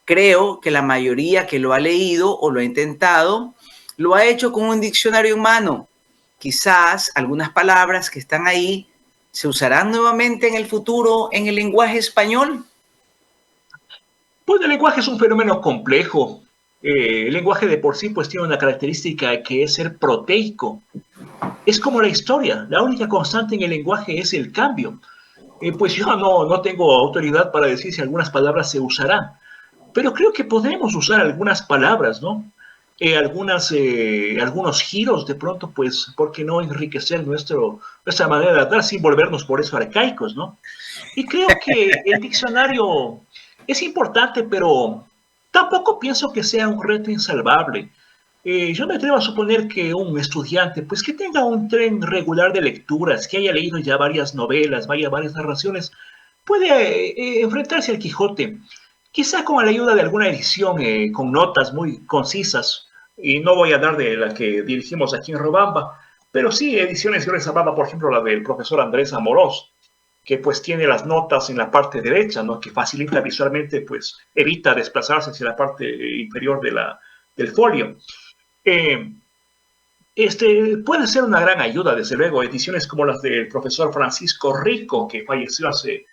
Creo que la mayoría que lo ha leído o lo ha intentado lo ha hecho con un diccionario en mano. Quizás algunas palabras que están ahí se usarán nuevamente en el futuro en el lenguaje español. Pues el lenguaje es un fenómeno complejo. El lenguaje de por sí pues tiene una característica que es ser proteico. Es como la historia. La única constante en el lenguaje es el cambio. Pues yo no tengo autoridad para decir si algunas palabras se usarán, pero creo que podemos usar algunas palabras, ¿no? Algunos giros de pronto, pues, ¿por qué no enriquecer nuestra manera de hablar sin volvernos por eso arcaicos, ¿no? Y creo que el diccionario es importante, pero tampoco pienso que sea un reto insalvable. Yo me atrevo a suponer que un estudiante, pues que tenga un tren regular de lecturas, que haya leído ya varias novelas, varias narraciones, puede enfrentarse al Quijote, quizá con la ayuda de alguna edición con notas muy concisas, y no voy a dar de la que dirigimos aquí en Robamba, pero sí ediciones de Robamba, por ejemplo, la del profesor Andrés Amorós, que pues tiene las notas en la parte derecha, ¿no? Que facilita visualmente, pues evita desplazarse hacia la parte inferior del folio. Eh, puede ser una gran ayuda, desde luego, ediciones como las del profesor Francisco Rico, que falleció hace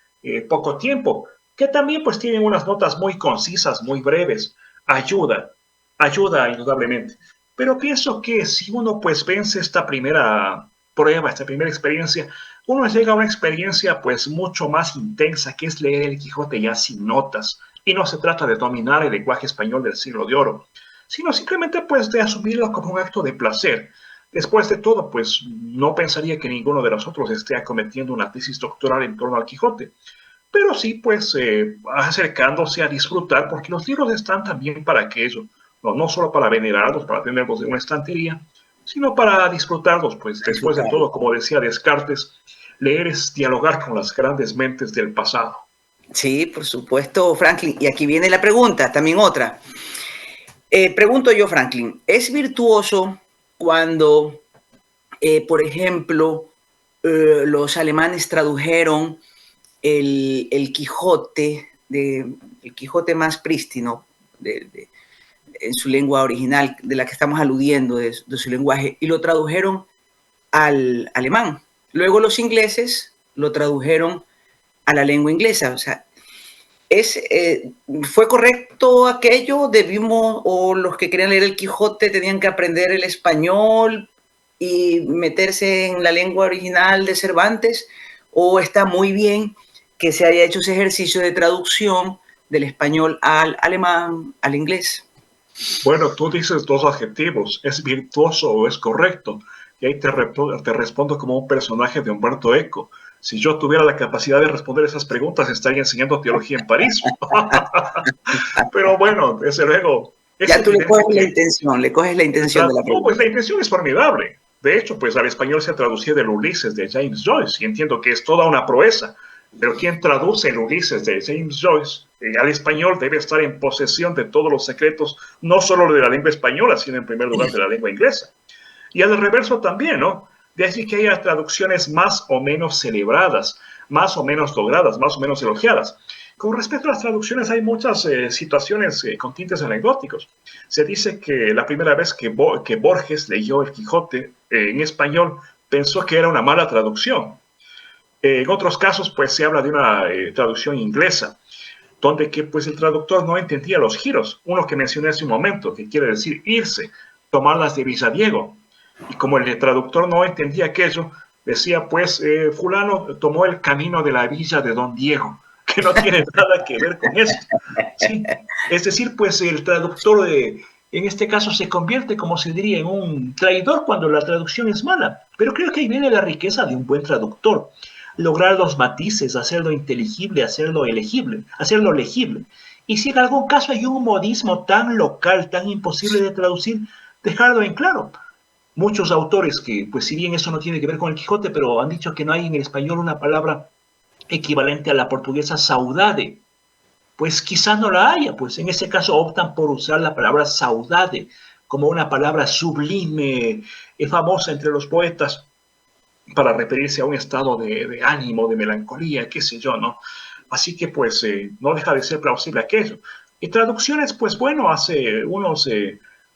poco tiempo, que también pues tienen unas notas muy concisas, muy breves, ayuda indudablemente. Pero pienso que si uno pues vence esta primera prueba, esta primera experiencia, uno llega a una experiencia pues mucho más intensa, que es leer el Quijote ya sin notas, y no se trata de dominar el lenguaje español del siglo de oro, sino simplemente pues de asumirlo como un acto de placer. Después de todo, pues no pensaría que ninguno de nosotros esté acometiendo una tesis doctoral en torno al Quijote, pero sí pues acercándose a disfrutar, porque los libros están también para aquello, no solo para venerarlos, para tenerlos en una estantería, sino para disfrutarlos, pues después de todo, como decía Descartes, leer es dialogar con las grandes mentes del pasado. Sí, por supuesto, Franklin. Y aquí viene la pregunta, también otra. Pregunto yo, Franklin, ¿es virtuoso cuando, por ejemplo, los alemanes tradujeron el Quijote, el Quijote más prístino en su lengua original, de la que estamos aludiendo, de su lenguaje, y lo tradujeron al alemán? Luego los ingleses lo tradujeron a la lengua inglesa. O sea, ¿fue correcto aquello? ¿Debimos, o los que querían leer el Quijote tenían que aprender el español y meterse en la lengua original de Cervantes? ¿O está muy bien que se haya hecho ese ejercicio de traducción del español al alemán, al inglés? Bueno, tú dices dos adjetivos, ¿es virtuoso o es correcto? Y ahí te respondo como un personaje de Humberto Eco. Si yo tuviera la capacidad de responder esas preguntas, estaría enseñando teología en París. Pero bueno, desde luego... Ya tú le coges la intención de la pregunta. No, pues la intención es formidable. De hecho, pues al español se traducía del Ulises de James Joyce, y entiendo que es toda una proeza. Pero quien traduce el Ulises de James Joyce al español debe estar en posesión de todos los secretos, no solo de la lengua española, sino en primer lugar de la lengua inglesa. Y al reverso también, ¿no? De así que haya traducciones más o menos celebradas, más o menos logradas, más o menos elogiadas. Con respecto a las traducciones, hay muchas situaciones con tintes anecdóticos. Se dice que la primera vez que Borges leyó el Quijote en español, pensó que era una mala traducción. En otros casos, pues se habla de una traducción inglesa, donde que, pues, el traductor no entendía los giros. Uno que mencioné hace un momento, que quiere decir irse, tomarlas de Villadiego. Y como el traductor no entendía aquello, decía, pues, fulano tomó el camino de la villa de Don Diego, que no tiene nada que ver con esto. ¿Sí? Es decir, pues el traductor, en este caso, se convierte, como se diría, en un traidor cuando la traducción es mala. Pero creo que ahí viene la riqueza de un buen traductor. lograr los matices, hacerlo inteligible, hacerlo elegible, hacerlo legible. Y si en algún caso hay un modismo tan local, tan imposible de traducir, dejarlo en claro. Muchos autores que, pues si bien eso no tiene que ver con el Quijote, pero han dicho que no hay en el español una palabra equivalente a la portuguesa saudade, pues quizás no la haya, pues en ese caso optan por usar la palabra saudade como una palabra sublime, famosa entre los poetas, para referirse a un estado de ánimo, de melancolía, qué sé yo, ¿no? Así que pues no deja de ser plausible aquello. Y traducciones, pues bueno, hace unos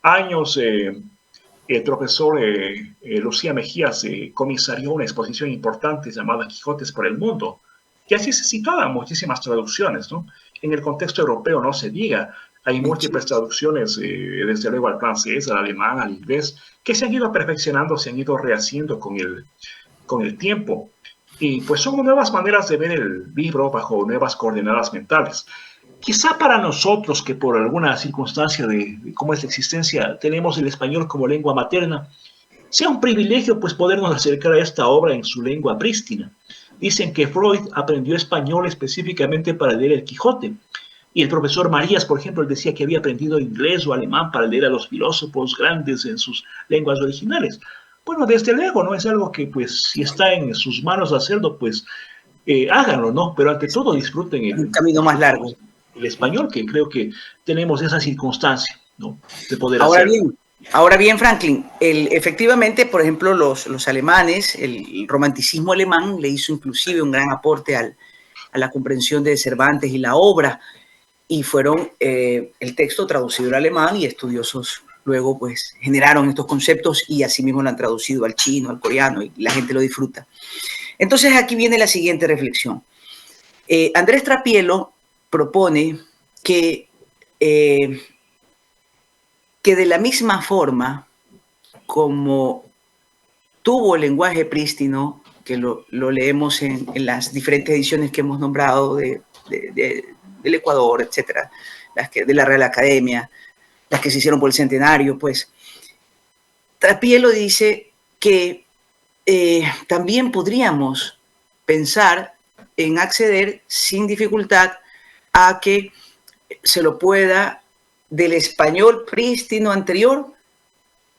años el profesor Lucía Mejías comisarió una exposición importante llamada Quijotes por el Mundo, y así se citaban muchísimas traducciones, ¿no? En el contexto europeo no se diga, hay múltiples traducciones, desde luego al francés, al alemán, al inglés, que se han ido perfeccionando, se han ido rehaciendo con el tiempo. Y pues son nuevas maneras de ver el libro bajo nuevas coordenadas mentales. Quizá para nosotros que por alguna circunstancia de cómo es la existencia tenemos el español como lengua materna, sea un privilegio pues podernos acercar a esta obra en su lengua prístina. Dicen que Freud aprendió español específicamente para leer el Quijote. Y el profesor Marías, por ejemplo, él decía que había aprendido inglés o alemán para leer a los filósofos grandes en sus lenguas originales. Bueno, desde luego, ¿no? Es algo que, pues, si está en sus manos hacerlo, pues, háganlo, ¿no? Pero ante todo disfruten Un camino más largo. el español, que creo que tenemos esa circunstancia, ¿no? De poder Ahora hacerlo. bien, ahora bien, Franklin, efectivamente, por ejemplo, los alemanes, el romanticismo alemán le hizo inclusive un gran aporte a la comprensión de Cervantes y la obra, y fueron el texto traducido al alemán, y estudiosos luego pues generaron estos conceptos y asimismo lo han traducido al chino, al coreano, y la gente lo disfruta. Entonces aquí viene la siguiente reflexión. Andrés Trapielo propone que de la misma forma como tuvo el lenguaje prístino, que lo leemos en las diferentes ediciones que hemos nombrado del Ecuador, etcétera, de la Real Academia, las que se hicieron por el centenario, pues Trapielo dice que también podríamos pensar en acceder sin dificultad a que se lo pueda del español prístino anterior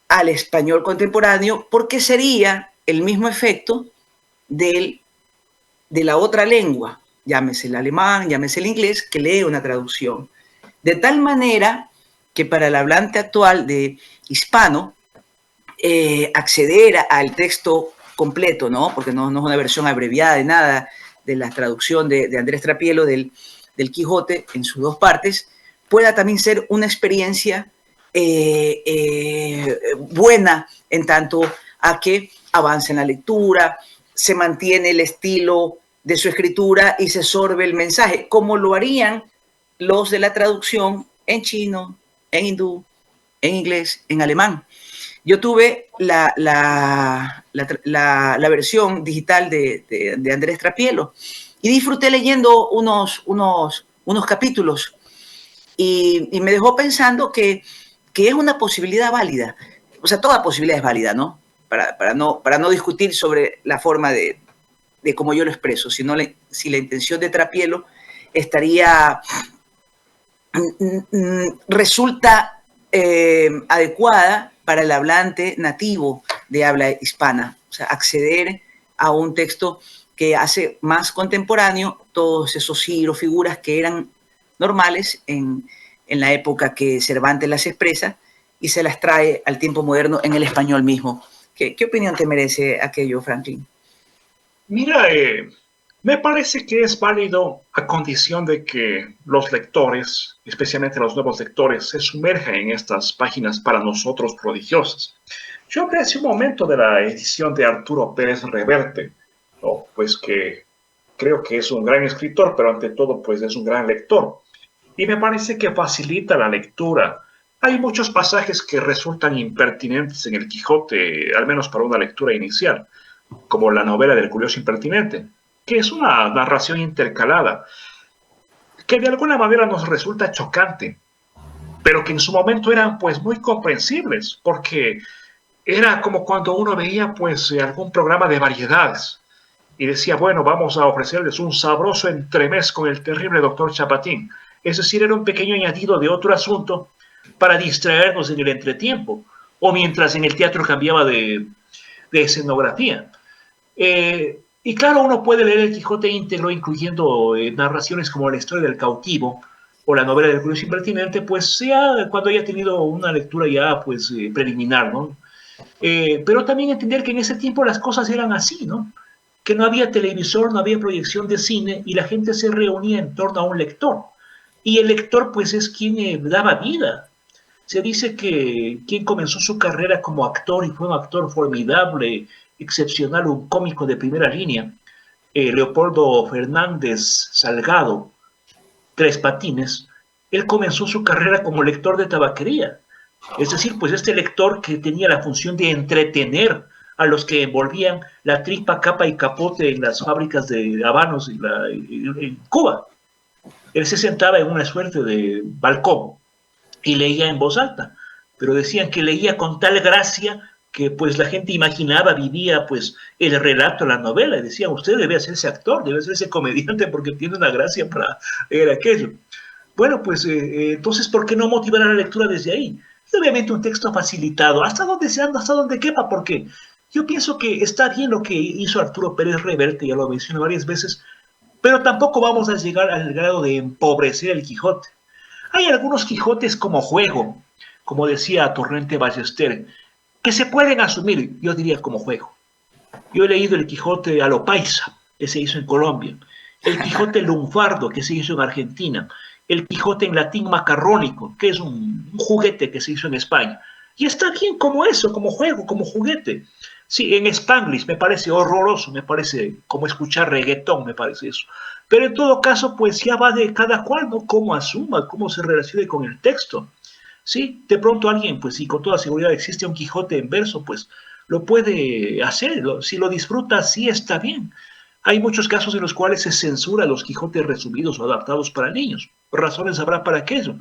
al español contemporáneo, porque sería el mismo efecto de la otra lengua, llámese el alemán, llámese el inglés, que lee una traducción. De tal manera que para el hablante actual de hispano, acceder al texto completo, ¿no? Porque no es una versión abreviada de nada de la traducción de Andrés Trapielo del Quijote en sus dos partes, pueda también ser una experiencia buena en tanto a que avance en la lectura, se mantiene el estilo de su escritura y se sorbe el mensaje, como lo harían los de la traducción en chino, en hindú, en inglés, en alemán. Yo tuve la versión digital de Andrés Trapielo y disfruté leyendo unos capítulos y me dejó pensando que es una posibilidad válida. O sea, toda posibilidad es válida, ¿no? Para no discutir sobre la forma de cómo yo lo expreso, sino si la intención de Trapielo resulta adecuada para el hablante nativo de habla hispana. O sea, acceder a un texto que hace más contemporáneo todos esos giros, figuras que eran normales en la época que Cervantes las expresa y se las trae al tiempo moderno en el español mismo. ¿Qué opinión te merece aquello, Franklin? Mira, me parece que es válido a condición de que los lectores, especialmente los nuevos lectores, se sumerjan en estas páginas para nosotros prodigiosas. Yo hace un momento de la edición de Arturo Pérez Reverte, ¿no? Pues que creo que es un gran escritor, pero ante todo pues es un gran lector. Y me parece que facilita la lectura. Hay muchos pasajes que resultan impertinentes en el Quijote, al menos para una lectura inicial, como la novela del curioso impertinente, que es una narración intercalada, que de alguna manera nos resulta chocante, pero que en su momento eran pues muy comprensibles, porque era como cuando uno veía pues algún programa de variedades, y decía, bueno, vamos a ofrecerles un sabroso entremés con el terrible doctor Chapatín. Es decir, era un pequeño añadido de otro asunto para distraernos en el entretiempo, o mientras en el teatro cambiaba de escenografía. Y claro, uno puede leer el Quijote íntegro, incluyendo narraciones como la historia del cautivo o la novela del curioso impertinente, pues sea cuando haya tenido una lectura ya pues preliminar, ¿no? Pero también entender que en ese tiempo las cosas eran así, ¿no? Que no había televisor, no había proyección de cine y la gente se reunía en torno a un lector. Y el lector pues es quien daba vida. Se dice que quien comenzó su carrera como actor y fue un actor formidable, excepcional, un cómico de primera línea, Leopoldo Fernández Salgado, Tres Patines, él comenzó su carrera como lector de tabaquería. Es decir, pues este lector que tenía la función de entretener a los que envolvían la tripa, capa y capote en las fábricas de habanos en Cuba. Él se sentaba en una suerte de balcón y leía en voz alta, pero decían que leía con tal gracia que pues la gente imaginaba, vivía pues el relato, la novela, y decían, usted debe hacerse actor, debe hacerse comediante porque tiene una gracia para leer aquello. Bueno, pues entonces, ¿por qué no motivar a la lectura desde ahí? Y obviamente un texto facilitado, hasta donde se anda, hasta donde quepa, porque yo pienso que está bien lo que hizo Arturo Pérez Reverte, ya lo mencioné varias veces, pero tampoco vamos a llegar al grado de empobrecer el Quijote. Hay algunos Quijotes como juego, como decía Torrente Ballester, que se pueden asumir, yo diría, como juego. Yo he leído el Quijote a lo paisa, que se hizo en Colombia, el Quijote lunfardo, que se hizo en Argentina, el Quijote en latín macarrónico, que es un juguete que se hizo en España. Y está bien como eso, como juego, como juguete. Sí, en Spanglish me parece horroroso, me parece como escuchar reggaetón, me parece eso. Pero en todo caso, pues ya va de cada cual, ¿no? Cómo asuma, cómo se relacione con el texto. Sí, de pronto alguien, pues si con toda seguridad existe un Quijote en verso, pues lo puede hacer. Si lo disfruta, sí está bien. Hay muchos casos en los cuales se censura los Quijotes resumidos o adaptados para niños. Razones habrá para aquello.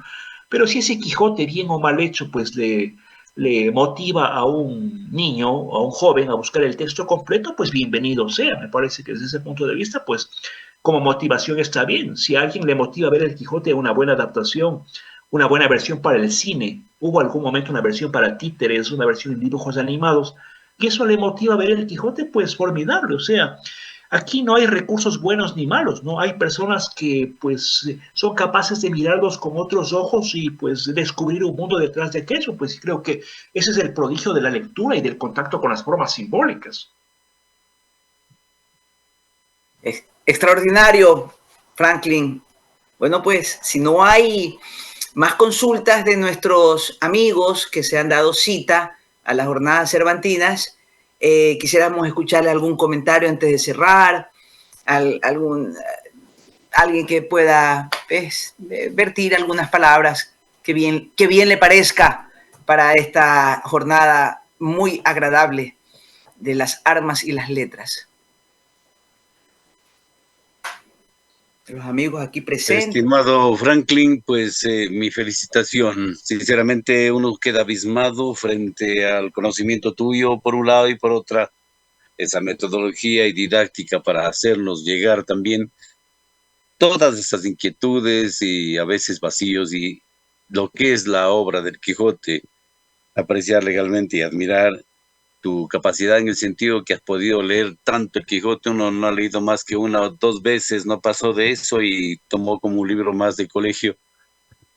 Pero si ese Quijote, bien o mal hecho, pues le motiva a un niño, a un joven, a buscar el texto completo, pues bienvenido sea. Me parece que desde ese punto de vista, pues como motivación está bien. Si a alguien le motiva a ver el Quijote, una buena adaptación, una buena versión para el cine, hubo algún momento una versión para títeres, una versión en dibujos animados, y eso le motiva a ver el Quijote, pues formidable. O sea, aquí no hay recursos buenos ni malos, ¿no? Hay personas que pues son capaces de mirarlos con otros ojos y pues descubrir un mundo detrás de aquello. Pues creo que ese es el prodigio de la lectura y del contacto con las formas simbólicas. Extraordinario, Franklin. Bueno, pues si no hay más consultas de nuestros amigos que se han dado cita a las jornadas cervantinas, quisiéramos escucharle algún comentario antes de cerrar, alguien que pueda vertir algunas palabras que bien le parezca para esta jornada muy agradable de las armas y las letras. Los amigos aquí presentes. Estimado Franklin, pues mi felicitación. Sinceramente uno queda abismado frente al conocimiento tuyo por un lado y por otra esa metodología y didáctica para hacernos llegar también todas esas inquietudes y a veces vacíos y lo que es la obra del Quijote, apreciar legalmente y admirar tu capacidad en el sentido que has podido leer tanto el Quijote. Uno no ha leído más que una o dos veces, no pasó de eso y tomó como un libro más de colegio,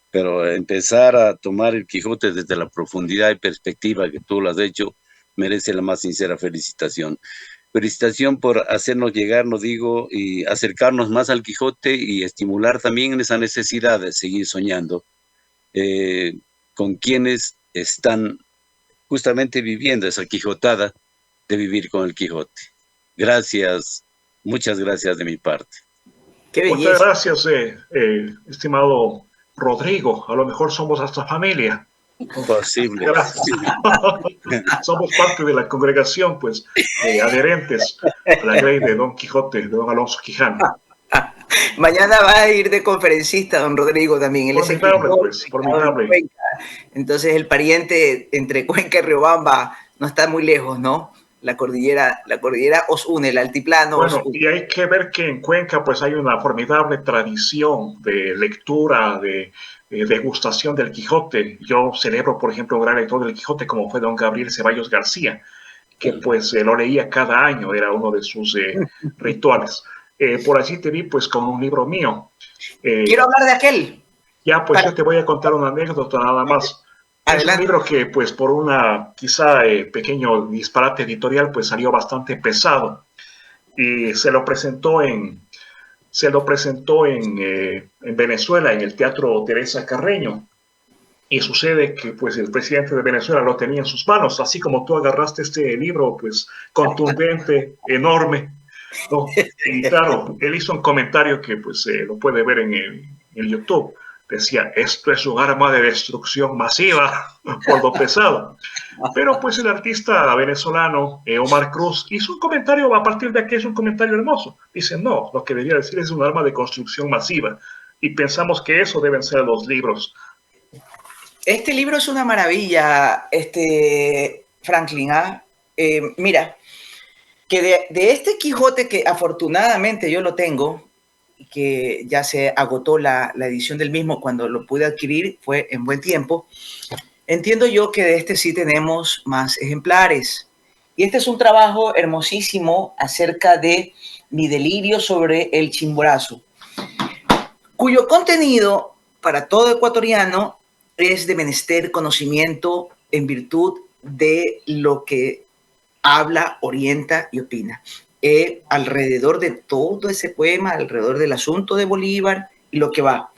pero empezar a tomar el Quijote desde la profundidad y perspectiva que tú lo has hecho, merece la más sincera felicitación. Felicitación por hacernos llegar, no digo, y acercarnos más al Quijote y estimular también esa necesidad de seguir soñando con quienes están justamente viviendo esa quijotada de vivir con el Quijote. Gracias, muchas gracias de mi parte. Qué belleza. Muchas gracias, estimado Rodrigo. A lo mejor somos hasta familia. Posible. Gracias. Somos parte de la congregación, pues, adherentes a la ley de Don Quijote, de Don Alonso Quijano. Mañana va a ir de conferencista don Rodrigo también. Él formidable, pues, formidable. Entonces el pariente entre Cuenca y Riobamba no está muy lejos, ¿no? la cordillera os une, el altiplano os Bueno, une. y hay que ver que en Cuenca pues hay una formidable tradición de lectura, de degustación del Quijote. Yo celebro, por ejemplo, un gran lector del Quijote como fue don Gabriel Ceballos García, que pues lo leía cada año, era uno de sus rituales. Por allí te vi pues con un libro mío. Quiero hablar de aquel. Ya, pues yo te voy a contar una anécdota nada más. Es un Adelante. libro que, pues, por una quizá pequeño disparate editorial, pues salió bastante pesado y en Venezuela, en el Teatro Teresa Carreño. Y sucede que, pues, el presidente de Venezuela lo tenía en sus manos, así como tú agarraste este libro, pues, contundente, enorme, ¿no? Y claro, él hizo un comentario que, pues, lo puede ver en el YouTube. Decía, esto es un arma de destrucción masiva por lo pesado. Pero pues el artista venezolano Omar Cruz hizo un comentario a partir de aquí, es un comentario hermoso. Dice, no, lo que debería decir es un arma de construcción masiva. Y pensamos que eso deben ser los libros. Este libro es una maravilla, Franklin. Mira, que de este Quijote, que afortunadamente yo lo tengo, que ya se agotó la edición del mismo cuando lo pude adquirir, fue en buen tiempo. Entiendo yo que de este sí tenemos más ejemplares. Y este es un trabajo hermosísimo acerca de mi delirio sobre el Chimborazo, cuyo contenido para todo ecuatoriano es de menester conocimiento en virtud de lo que habla, orienta y opina. Alrededor de todo ese poema, alrededor del asunto de Bolívar y lo que va.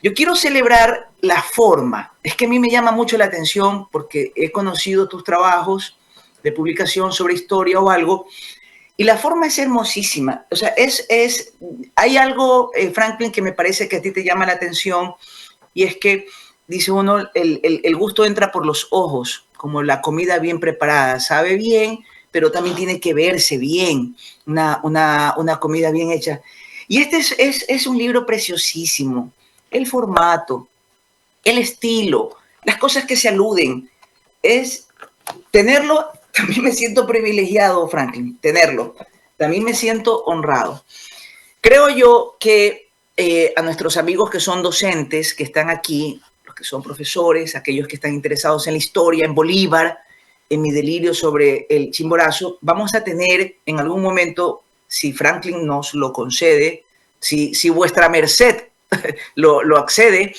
Yo quiero celebrar la forma. Es que a mí me llama mucho la atención porque he conocido tus trabajos de publicación sobre historia o algo, y la forma es hermosísima. O sea, hay algo, Franklin, que me parece que a ti te llama la atención, y es que, dice uno, el gusto entra por los ojos, como la comida bien preparada. Sabe bien, pero también tiene que verse bien, una comida bien hecha. Y este es un libro preciosísimo. El formato, el estilo, las cosas que se aluden, es tenerlo. También me siento privilegiado, Franklin, tenerlo. También me siento honrado. Creo yo que a nuestros amigos que son docentes, que están aquí, los que son profesores, aquellos que están interesados en la historia, en Bolívar, en mi delirio sobre el Chimborazo, vamos a tener en algún momento, si Franklin nos lo concede, si vuestra merced lo accede,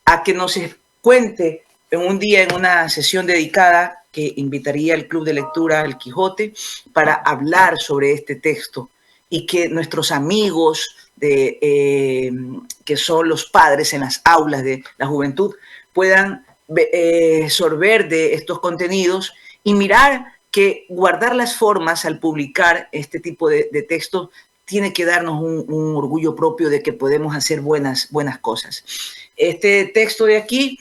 a que nos cuente en un día, en una sesión dedicada, que invitaría al Club de Lectura El Quijote para hablar sobre este texto, y que nuestros amigos que son los padres en las aulas de la juventud puedan sorber de estos contenidos y mirar que guardar las formas al publicar este tipo de textos tiene que darnos un orgullo propio de que podemos hacer buenas cosas. Este texto de aquí,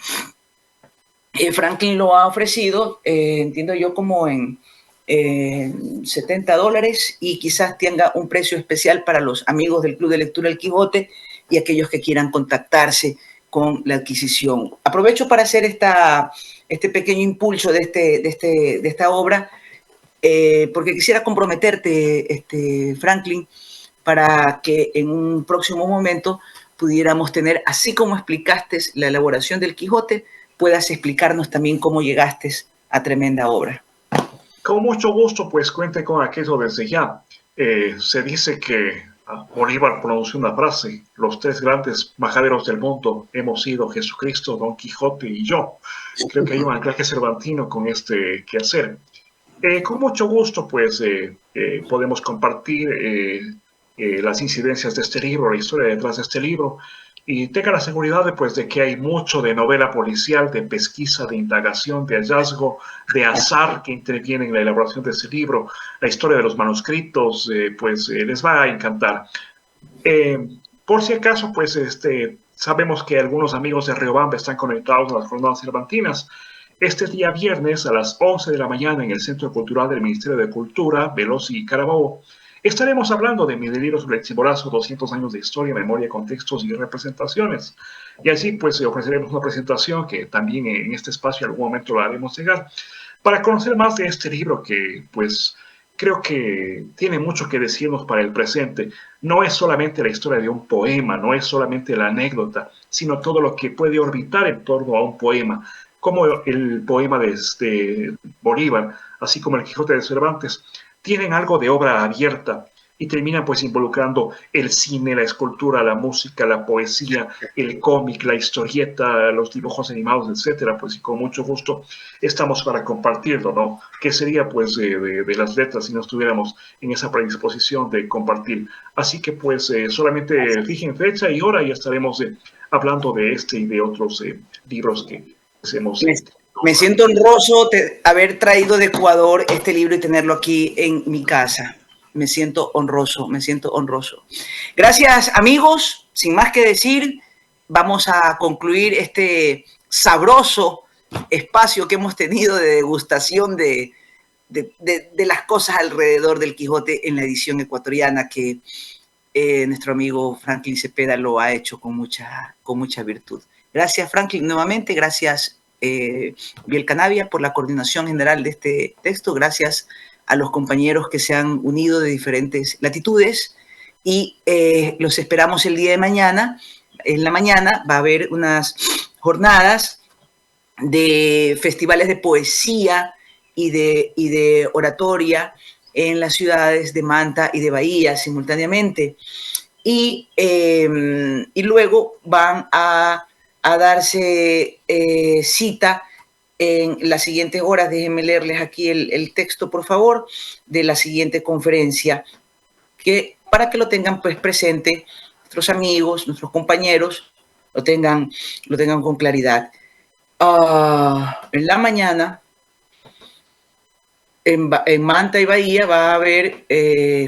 Franklin lo ha ofrecido, entiendo yo, como en $70, y quizás tenga un precio especial para los amigos del Club de Lectura El Quijote y aquellos que quieran contactarse con la adquisición. Aprovecho para hacer este pequeño impulso de esta obra, porque quisiera comprometerte, Franklin, para que en un próximo momento pudiéramos tener, así como explicaste la elaboración del Quijote, puedas explicarnos también cómo llegaste a tremenda obra. Con mucho gusto, pues cuente con aquello desde ya. Se dice que Bolívar pronunció una frase: los tres grandes majaderos del mundo hemos sido Jesucristo, Don Quijote y yo. Creo que hay un anclaje cervantino con este quehacer. Con mucho gusto, pues podemos compartir las incidencias de este libro, la historia detrás de este libro, y tenga la seguridad de que hay mucho de novela policial, de pesquisa, de indagación, de hallazgo, de azar que interviene en la elaboración de este libro. La historia de los manuscritos, les va a encantar. Por si acaso, pues sabemos que algunos amigos de Riobamba están conectados a las jornadas cervantinas. Este día viernes a las 11 de la mañana en el Centro Cultural del Ministerio de Cultura, Veloz y Carabobo, estaremos hablando de mi delirio sobre el Chimborazo, 200 años de historia, memoria, contextos y representaciones. Y así pues ofreceremos una presentación que también en este espacio en algún momento la haremos llegar, para conocer más de este libro que pues creo que tiene mucho que decirnos para el presente. No es solamente la historia de un poema, no es solamente la anécdota, sino todo lo que puede orbitar en torno a un poema, como el poema de Bolívar, así como el Quijote de Cervantes, tienen algo de obra abierta y terminan pues involucrando el cine, la escultura, la música, la poesía, el cómic, la historieta, los dibujos animados, etcétera. Pues y con mucho gusto estamos para compartirlo, ¿no? ¿Qué sería pues de las letras si no estuviéramos en esa predisposición de compartir? Así que pues solamente fijen fecha y hora y estaremos hablando de este y de otros libros que hemos... Me siento honroso de haber traído de Ecuador este libro y tenerlo aquí en mi casa. Me siento honroso, me siento honroso. Gracias, amigos. Sin más que decir, vamos a concluir este sabroso espacio que hemos tenido de degustación de las cosas alrededor del Quijote en la edición ecuatoriana que nuestro amigo Franklin Cepeda lo ha hecho con mucha virtud. Gracias, Franklin, nuevamente. Gracias, Biel Canavia, por la coordinación general de este texto. Gracias a los compañeros que se han unido de diferentes latitudes y los esperamos el día de mañana. En la mañana va a haber unas jornadas de festivales de poesía y de oratoria en las ciudades de Manta y de Bahía simultáneamente. Y luego van a darse cita en las siguientes horas. Déjenme leerles aquí el texto, por favor, de la siguiente conferencia, para que lo tengan pues presente nuestros amigos, nuestros compañeros, lo tengan con claridad. En la mañana, en Manta y Bahía, va a haber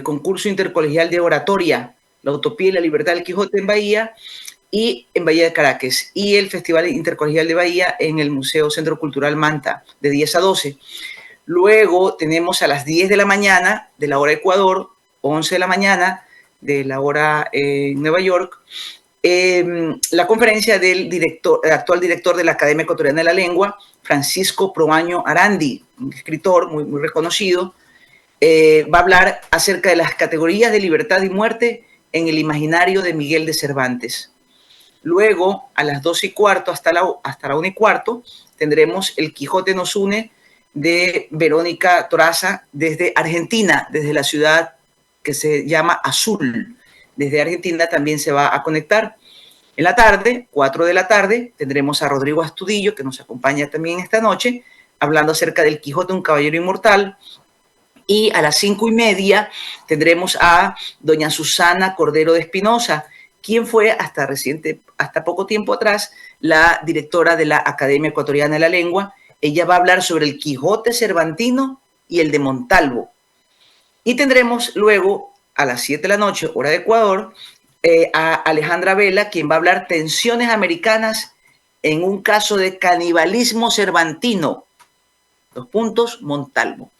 concurso intercolegial de oratoria, la utopía y la libertad del Quijote en Bahía, y en Bahía de Caracas, y el Festival Intercolegial de Bahía en el Museo Centro Cultural Manta, de 10 a 12. Luego tenemos a las 10 de la mañana, de la hora Ecuador, 11 de la mañana, de la hora Nueva York, la conferencia del actual director de la Academia Ecuatoriana de la Lengua, Francisco Proaño Arandi, un escritor muy, muy reconocido. Va a hablar acerca de las categorías de libertad y muerte en el imaginario de Miguel de Cervantes. Luego, a las 2:15 hasta la 1:15, tendremos El Quijote nos une de Verónica Toraza desde Argentina, desde la ciudad que se llama Azul. Desde Argentina también se va a conectar. En la tarde, 4 de la tarde, tendremos a Rodrigo Astudillo, que nos acompaña también esta noche, hablando acerca del Quijote, un caballero inmortal. Y a las 5:30 tendremos a doña Susana Cordero de Espinosa, quien fue hasta poco tiempo atrás la directora de la Academia Ecuatoriana de la Lengua. Ella va a hablar sobre el Quijote cervantino y el de Montalvo. Y tendremos luego a las 7 de la noche, hora de Ecuador, a Alejandra Vela, quien va a hablar tensiones americanas en un caso de canibalismo cervantino. Montalvo.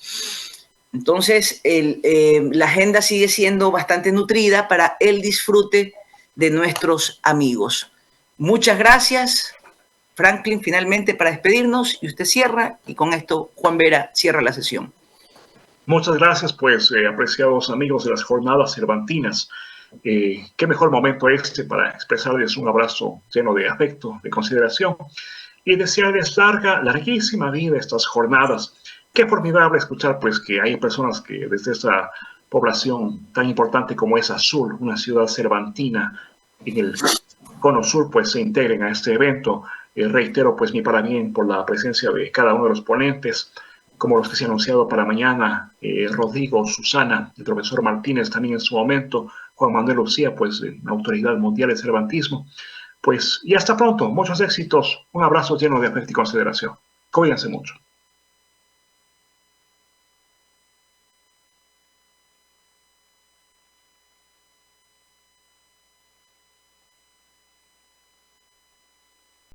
Entonces, la agenda sigue siendo bastante nutrida para el disfrute de nuestros amigos. Muchas gracias, Franklin, finalmente para despedirnos, y usted cierra, y con esto Juan Vera cierra la sesión. Muchas gracias, pues, apreciados amigos de las jornadas cervantinas. Qué mejor momento para expresarles un abrazo lleno de afecto, de consideración, y desearles larguísima vida estas jornadas. Qué formidable escuchar, pues, que hay personas que desde esta población tan importante como es Azul, una ciudad cervantina en el cono sur, pues se integren a este evento. Reitero, pues, mi parabén por la presencia de cada uno de los ponentes, como los que se han anunciado para mañana, Rodrigo, Susana, el profesor Martínez también en su momento, Juan Manuel Lucía, pues, autoridad mundial de cervantismo. Pues, y hasta pronto, muchos éxitos, un abrazo lleno de afecto y consideración. Cuídense mucho.